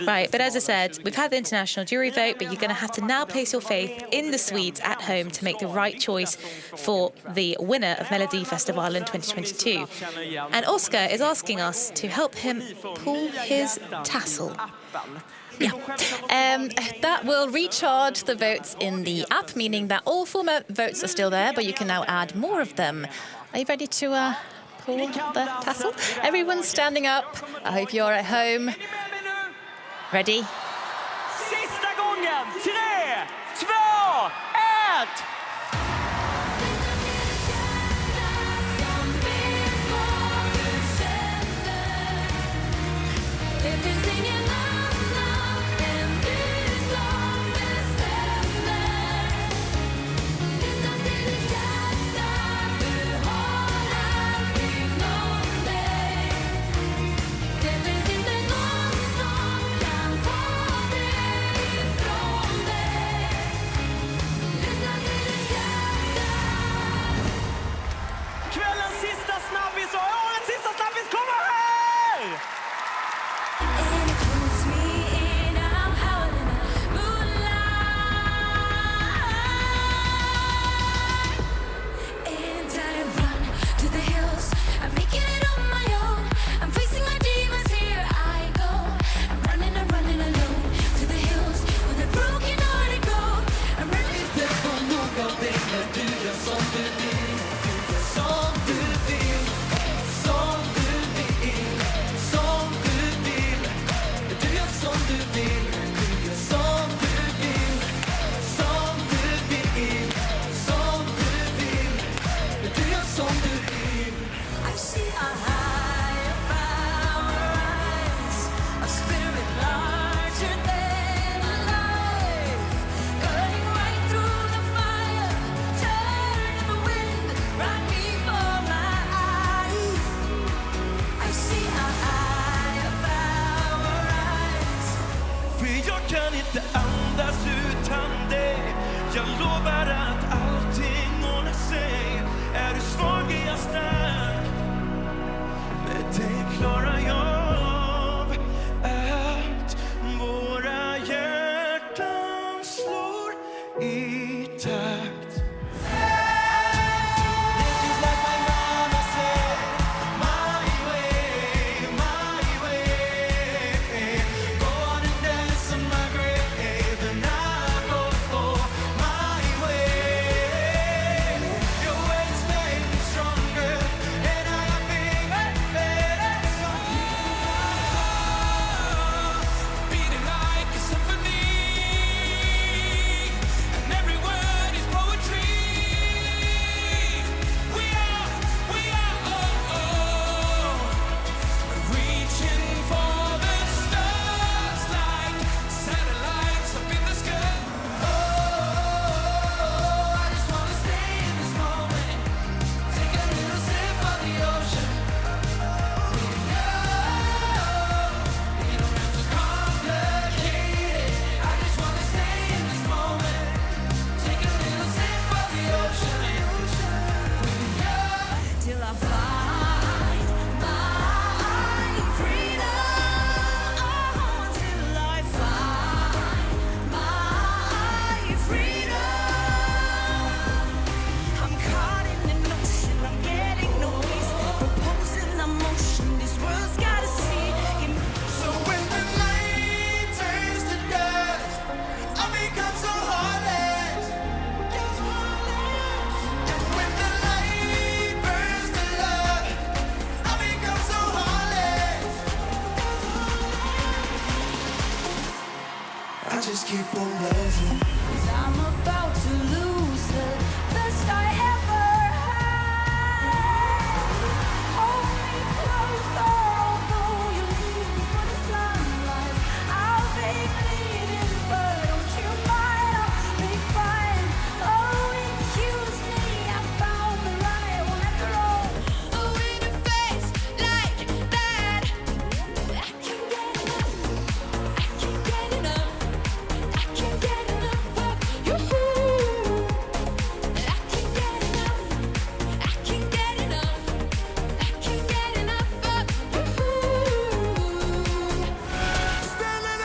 Right, but as I said, we've had the international jury vote, but you're going to have to now place your faith in the Swedes at home to make the right choice for the winner of Melodifestivalen 2022. And Oscar is asking us to help him pull his tassel. Yeah. That will recharge the votes in the app, meaning that all former votes are still there, but you can now add more of them. Are you ready to pull the tassel? Everyone's standing up. I hope you're at home. Ready? Sista gången! 3, 2, 1! kan inte andas utan dig. Jag lovar att allting ordnar sig. Är du svag är jag stark. Med dig klarar jag av allt. Våra hjärtan slår i takt. Just keep on loving. 'Cause I'm about to lose the best I ever had. Hold me closer, although you leave me for the sunrise. I'll be bleeding, but don't you mind? I'll be fine. Oh, accuse me, I found the right one after all. Oh, in a face like that, I can't get enough. I can't get enough. Can't get enough of you. I can't get enough. I can't get enough. I can't get enough of you. Standing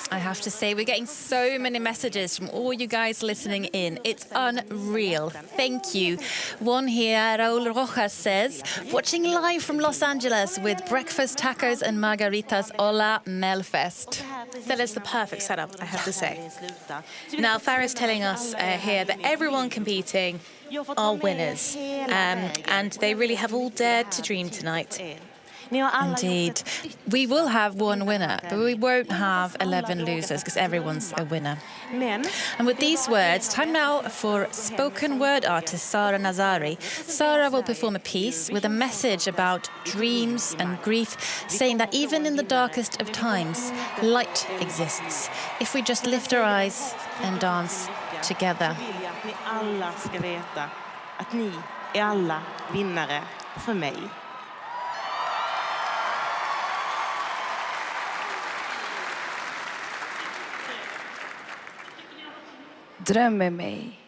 I have to say, we're getting so many messages from all you guys listening in. It's unreal. Thank you. One here, Raul Rojas, says, watching live from Los Angeles with breakfast, tacos and margaritas. Hola, Melfest. That is the perfect setup, I have to say. Now, Farah's telling us here that everyone competing are winners. And they really have all dared to dream tonight. Indeed. We will have one winner, but we won't have 11 losers because everyone's a winner. And with these words, time now for spoken word artist Sara Nazari. Sara will perform a piece with a message about dreams and grief, saying that even in the darkest of times, light exists if we just lift our eyes and dance together. Ni alla ska veta att ni är alla vinnare för mig. Dröm med mig.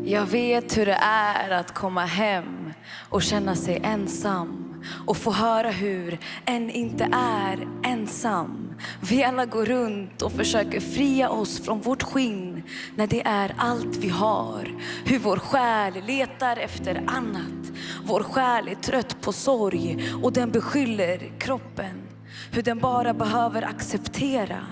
Jag vet hur det är att komma hem och känna sig ensam och få höra hur en inte är ensam. Vi alla går runt och försöker fria oss från vårt skinn när det är allt vi har. Hur vår själ letar efter annat. Vår själ är trött på sorg och den beskyller kroppen. Hur den bara behöver acceptera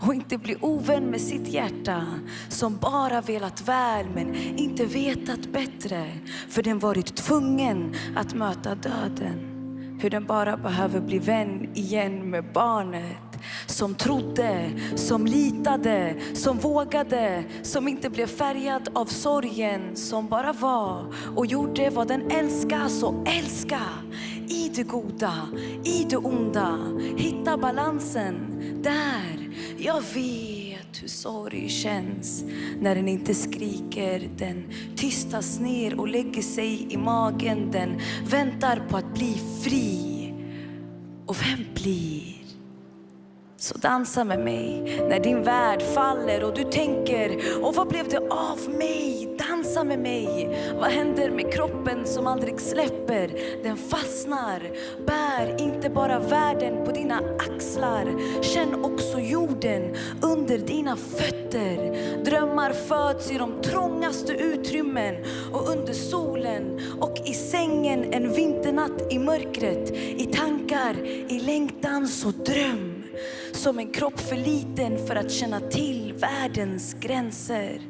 och inte bli ovän med sitt hjärta som bara velat väl men inte vetat bättre. För den varit tvungen att möta döden. Hur den bara behöver bli vän igen med barnet som trodde, som litade, som vågade, som inte blev färgad av sorgen, som bara var och gjorde vad den älskar. Så älska i det goda, i det onda, hitta balansen där. Jag vet hur sorg känns när den inte skriker, den tystas ner och lägger sig i magen, den väntar på att bli fri. Och vem blir? Så dansa med mig när din värld faller och du tänker, och vad blev det av mig? Dansa med mig. Vad händer med kroppen som aldrig släpper? Den fastnar. Bär inte bara världen på dina axlar. Känn också jorden under dina fötter. Drömmar föds i de trångaste utrymmen och under solen och i sängen en vinternatt i mörkret. I tankar, i längtan, så dröm. Som en kropp för liten för att känna till världens gränser.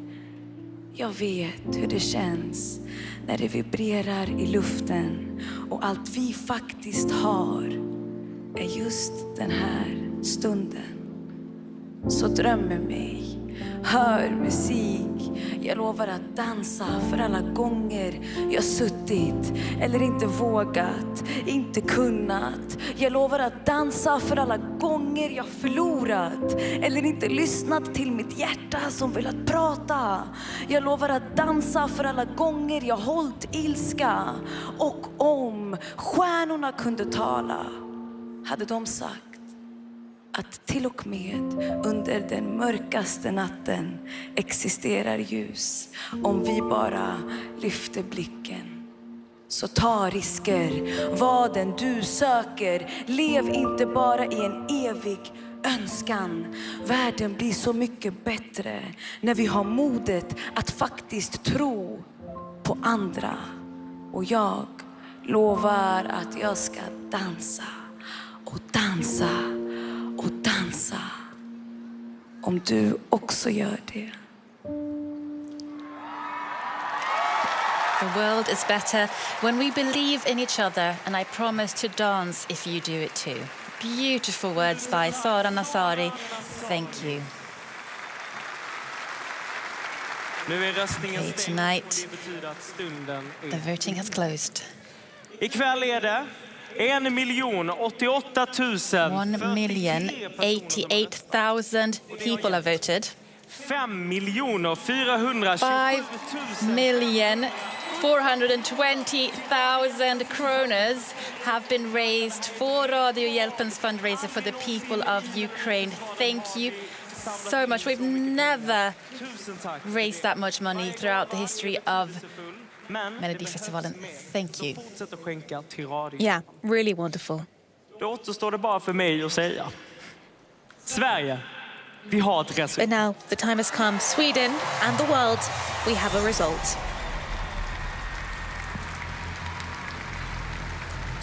Jag vet hur det känns när det vibrerar i luften och allt vi faktiskt har är just den här stunden. Så dröm med mig, hör musik. Jag lovar att dansa för alla gånger jag suttit eller inte vågat, inte kunnat. Jag lovar att dansa för alla gånger jag förlorat eller inte lyssnat till mitt hjärta som velat prata. Jag lovar att dansa för alla gånger jag hållit ilska. Och om stjärnorna kunde tala hade de sagt att till och med under den mörkaste natten existerar ljus om vi bara lyfter blicken. Så ta risker, vad den du söker. Lev inte bara i en evig önskan. Världen blir så mycket bättre när vi har modet att faktiskt tro på andra. Och jag lovar att jag ska dansa och dansa och dansa, om du också gör det. The world is better when we believe in each other, and I promise to dance if you do it too. Beautiful words by Sara Nasari. Thank you. Nu är röstningen Okay, stängd. tonight, Det betyder att stunden är the voting has closed. Ikväll är det 1,088 1,088,000 people have voted. 5,420,000 kronors have been raised for Radiohjälpens fundraiser for the people of Ukraine. Thank you so much. We've never raised that much money throughout the history of Melodifestivalen. Thank you. Yeah, really wonderful. Då återstår det bara för mig att säga: Sverige, vi har ett resultat. But now the time has come. Sweden and the world, we have a result.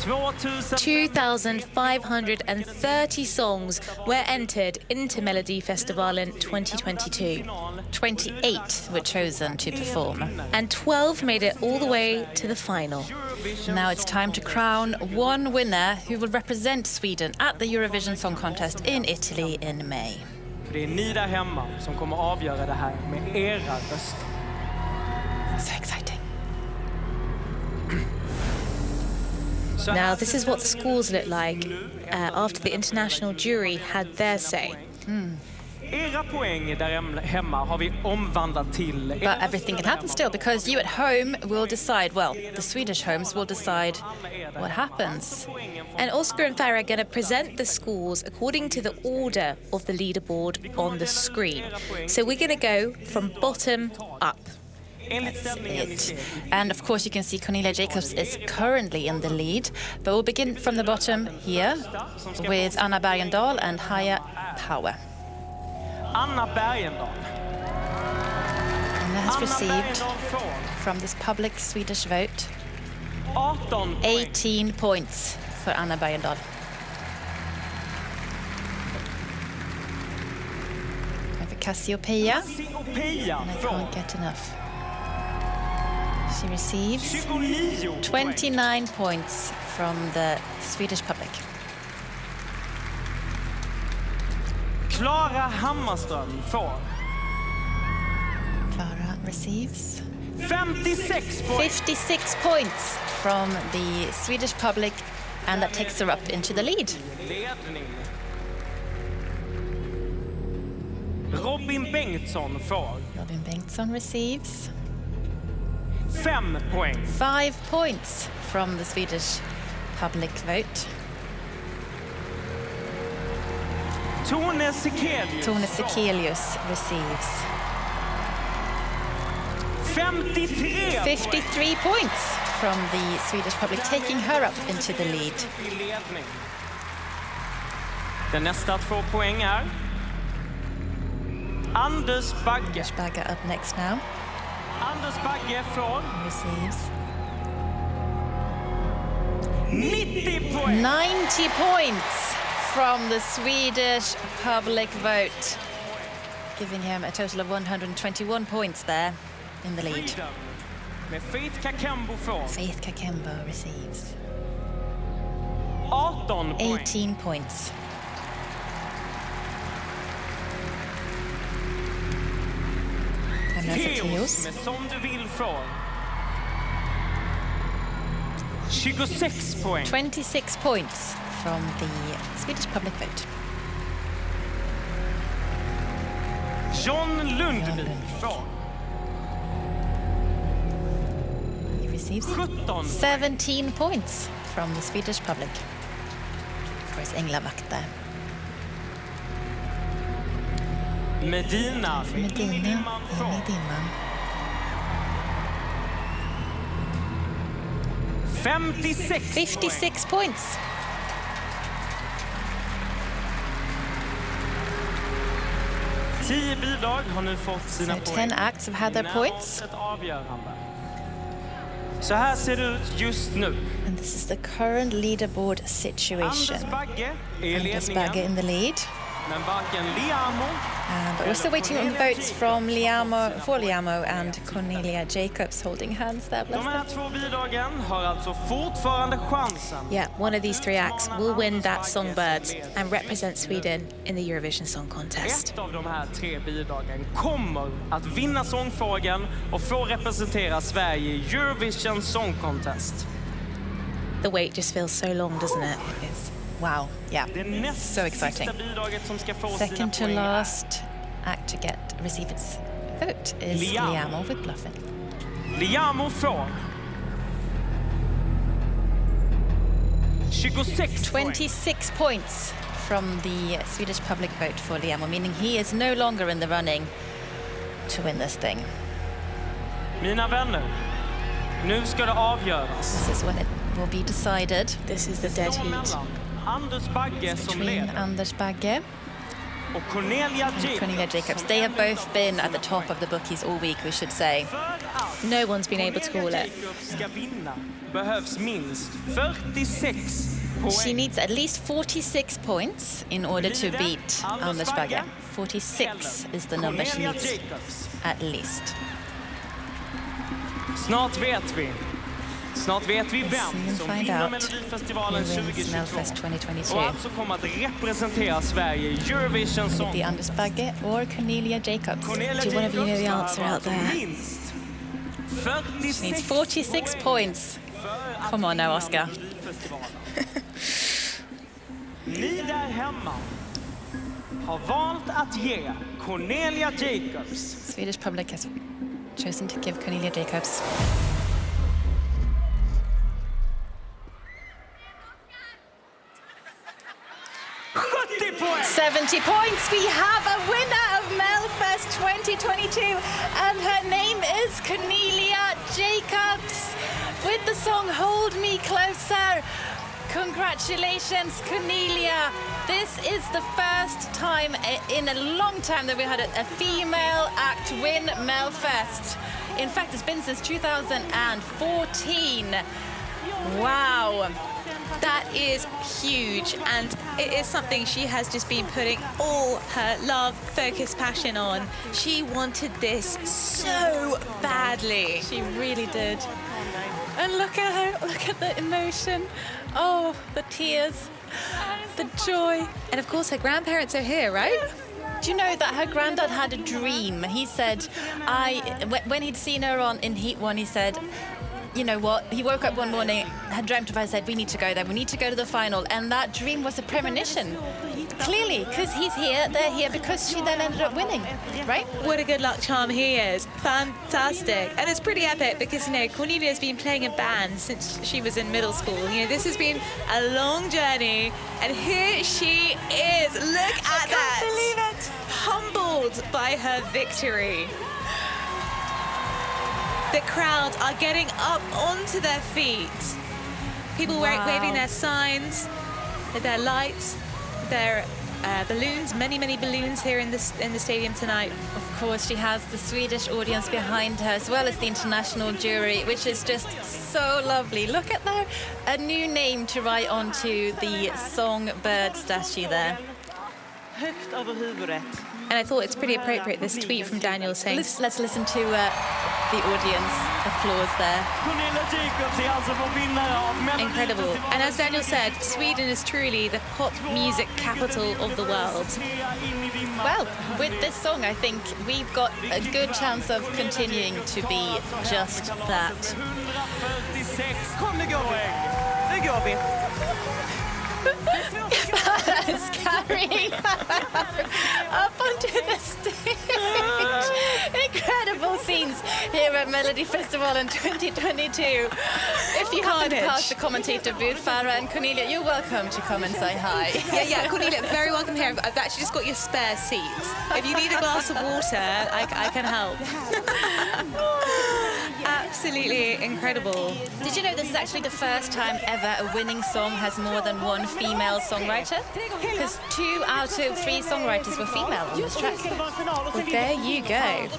2,530 songs were entered into Melodifestivalen 2022. 28 were chosen to perform. And 12 made it all the way to the final. Now it's time to crown one winner who will represent Sweden at the Eurovision Song Contest in Italy in May. Det är ni där hemma som kommer avgöra det här med era röster. So exciting. Now, this is what the scores look like after the international jury had their say. Era poäng där hemma har vi omvandlat till... But everything can happen still, because you at home will decide, well, the Swedish homes will decide what happens. And Oscar and Farah are going to present the scores according to the order of the leaderboard on the screen. So we're going to go from bottom up. That's it. And of course you can see Cornelia Jacobs is currently in the lead, but we'll begin from the bottom here with Anna Bergendahl and Haya Power. Anna Bergendahl. Anna has received from this public Swedish vote 18 points for Anna Bergendahl. And for Cassiopeia, and I can't get enough. She receives 29 points from the Swedish public. Klara Hammarström får Clara receives 56 points. 56 points from the Swedish public, and that takes her up into the lead. Ledning. Robin Bengtsson får Robin Bengtsson receives 5 points. 5 points from the Swedish public vote. Tone Sekelius. Tone Sekelius receives 53 points from the Swedish public, taking her up into the lead. Den nästa att få poäng är Anders Bagge. Anders Bagge up next now. Anders Bagge får receives 90 points. 90 points from the Swedish public vote, giving him a total of 121 points there in the lead. Med Faith Kakembo får Faith Kakembo receives 18 points. Theos med Som du vill får 26 poäng. 26 points from the Swedish public vote. John Lundvik får He receives 17 points from the Swedish public. Of course, Änglavakt there. Medina. Medina. 56 points. Tio bidrag har nu fått sina So poäng. 10 acts have had their points. Ett avgörande. Så här ser det ut just nu. And this is the current leaderboard situation. Anders Bagge är Anders ledningen. Bagge in the lead. Men varken Liamo But we're still waiting on the votes from Liamo and Cornelia Jacobs, holding hands there. Bless De här två bidragen har alltså fortfarande chansen. Yeah, one of these 3 acts will win that Songbirds and represent Sweden in the Eurovision Song Contest. Ett av de här 3 bidragen kommer att vinna sångfrågan och få representera Sverige i Eurovision Song Contest. The wait just feels so long, doesn't it? Wow, yeah, so exciting. Second to last act to receive its vote is Liamo with Bluffin. Liamo får 26 points from the Swedish public vote for Liamo, meaning he is no longer in the running to win this thing. Mina vänner, nu ska det avgöras. This is when it will be decided. This is the dead heat. Anders Bagge som Between leder Anders Bagge och Cornelia Jacobs. They have both been at the top of the bookies all week, we should say. No one's been able to call it. Ska vinna behövs minst 46 poäng. She needs at least 46 points in order to beat Anders Bagge. 46 is the number she needs at least. Snart vet vi vem som vinner out Melodifestivalen who wins 2022 Melfest 2022. och alltså kommer att representera Sverige i Eurovision Song. Could it be Anders Bagge or Cornelia Jacobs? Do one of you know the answer out there? Minst She needs 46 points. Come on now, Oscar. Ni där hemma har valt att ge Cornelia Jacobs Swedish public has chosen to give Cornelia Jacobs 70 points. We have a winner of Melfest 2022, and her name is Cornelia Jacobs with the song Hold Me Closer. Congratulations, Cornelia. This is the first time in a long time that we had a female act win Melfest. In fact, it's been since 2014. Wow. That is huge, and it is something she has just been putting all her love, focus, passion on. She wanted this so badly. She really did. And look at her, look at the emotion. Oh, the tears, the joy. And of course her grandparents are here, right? Do you know that her granddad had a dream? He said, when he'd seen her in Heat 1, he said, you know what? He woke up one morning, had dreamt of her, said, we need to go there, we need to go to the final. And that dream was a premonition. Clearly, because he's here, they're here, because she then ended up winning, right? What a good luck charm he is. Fantastic. And it's pretty epic because, you know, Cornelia's been playing in band since she was in middle school. You know, this has been a long journey, and here she is. Look at that. I can't believe it. Humbled by her victory. The crowd are getting up onto their feet. People waving their signs, their lights, their balloons, many balloons here in the stadium tonight. Of course, she has the Swedish audience behind her, as well as the international jury, which is just so lovely. Look at that, a new name to write onto the songbird statue there. Högt över huvudet. And I thought it's pretty appropriate, this tweet from Daniel saying... Let's listen to the audience applause there. Incredible. And as Daniel said, Sweden is truly the pop music capital of the world. Well, with this song, I think we've got a good chance of continuing to be just that. Kom, nu går vi. Is carrying up onto the stage. Incredible scenes here at Melodifestivalen 2022. If you happen to pass the commentator booth, Farah and Cornelia, you're welcome to come and say hi. Yeah, Cornelia, very welcome here. I've actually just got your spare seat. If you need a glass of water, I can help. Absolutely incredible. Did you know this is actually the first time ever a winning song has more than one female songwriter? Because 2 out of 3 songwriters were female on this track. Well, there you go.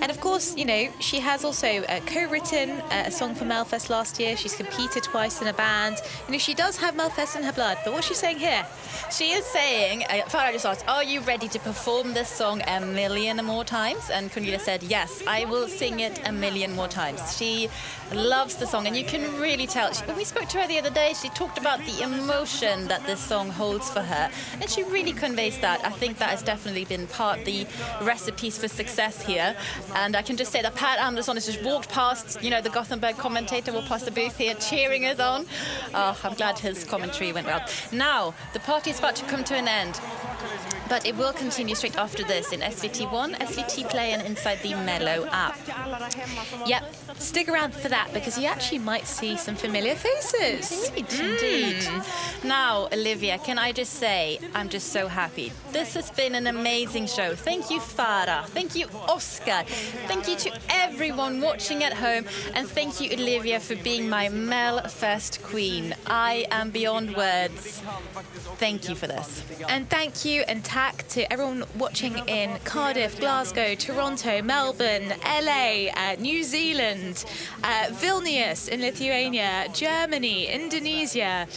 And of course, you know, she has also co-written a song for Melfest last year. She's competed twice in a band. You know, she does have Melfest in her blood. But what's she saying here? She is saying, Farah just asked, are you ready to perform this song a million more times? And Cornelia said, yes, I will sing it a million more times. She loves the song, and you can really tell. When we spoke to her the other day, she talked about the emotion that this song holds for her, and she really conveys that. I think that has definitely been part of the recipes for success here. And I can just say that Pat Andersson has just walked past, you know, the Gothenburg commentator walked past the booth here, cheering us on. Oh, I'm glad his commentary went well. Now, the party is about to come to an end, but it will continue straight after this in SVT1, SVT Play, and inside the Mello app. Yep, stick around for that because you actually might see some familiar faces. Indeed. Now, Olivia, can I just say, I'm just so happy. This has been an amazing show. Thank you, Farah. Thank you, Oscar. Thank you to everyone watching at home. And thank you, Olivia, for being my Melfest queen. I am beyond words. Thank you for this. And thank you and tack to everyone watching in Cardiff, Glasgow, Toronto, Melbourne, LA, New Zealand, Vilnius in Lithuania, Germany, Indonesia.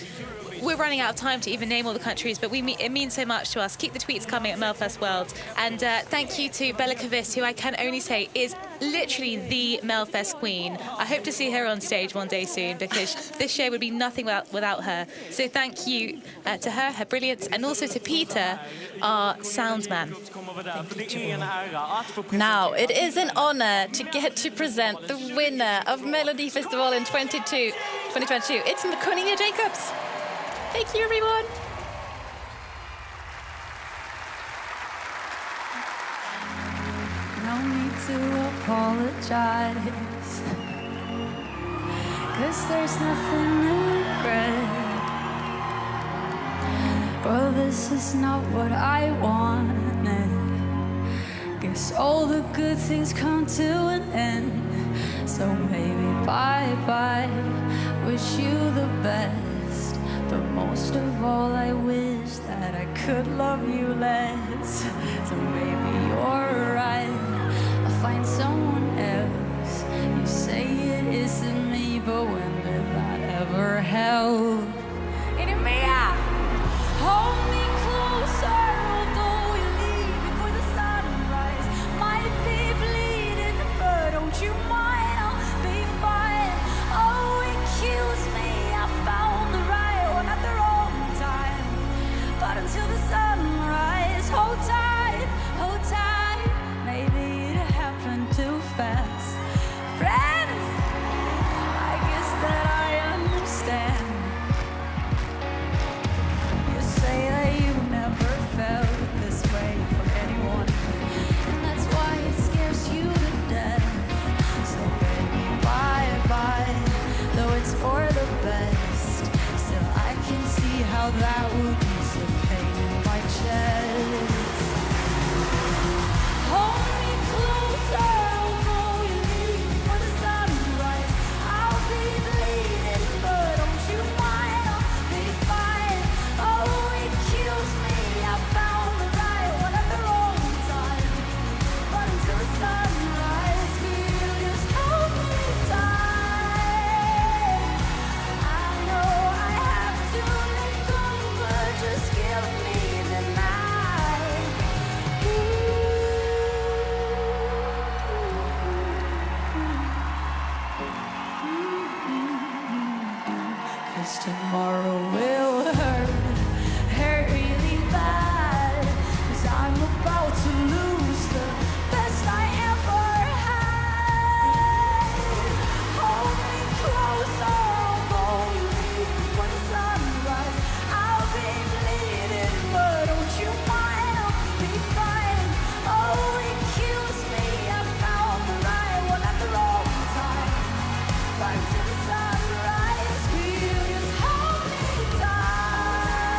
We're running out of time to even name all the countries, but it means so much to us. Keep the tweets coming at Melfest World. And thank you to Bella Kavis, who I can only say is literally the Melfest queen. I hope to see her on stage one day soon, because this show would be nothing without her. So thank you to her brilliance, and also to Peter, our soundsman. Now, it is an honor to get to present the winner of Melodifestivalen 2022. It's Cornelia Jacobs. Thank you, everyone. No need to apologize, 'cause there's nothing to regret. Well, this is not what I wanted. Guess all the good things come to an end. So maybe bye-bye, wish you the best. But most of all, I wish that I could love you less. So maybe you're right, I'll find someone else. You say it isn't me, but when did that ever help? Hold me closer, although you leave before the sunrise. Might be bleeding, but don't you mind, I'll be fine. Oh, it kills me, I found the right one at the wrong time. But until the sunrise, Now that would ease the pain in my chest. Hold me closer, although you leave for the sunrise. I'll be bleeding, but don't you mind, I'll be fine. Oh, it kills me, I found the right one at the wrong time. But until the sunrise, you just hold me tight. I know I have to let go, but just give me the night. 'Cause tomorrow will hurt really bad. 'Cause I'm about to lose the best I ever had. Hold me closer, although you leave for the sunrise. I'll be bleeding, but don't you mind, I'll be fine. Oh, it kills me, I found the right one at the wrong time. But until the sunrise, will you just hold me tight?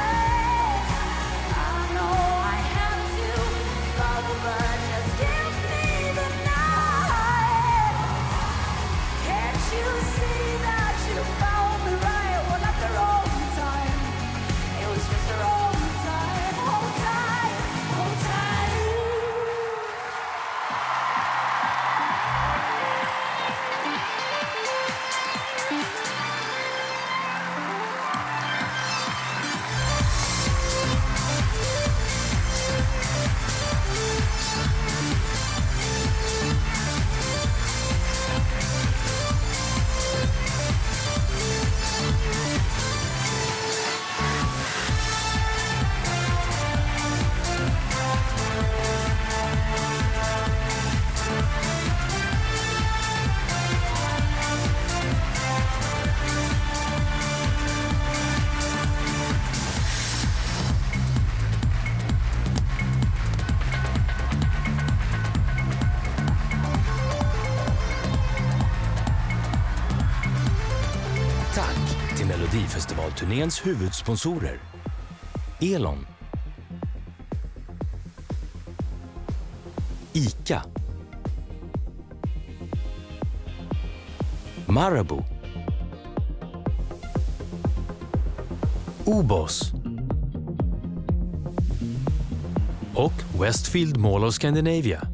I know I have to go, but just give me the night. Can't you see that you found the right one at the wrong time? It was just the wrong time. Hold tight, hold tight. Tack till Melodifestivalturnéns huvudsponsorer. Elon. Ica. Marabou. Obos. Och Westfield Mall of Scandinavia.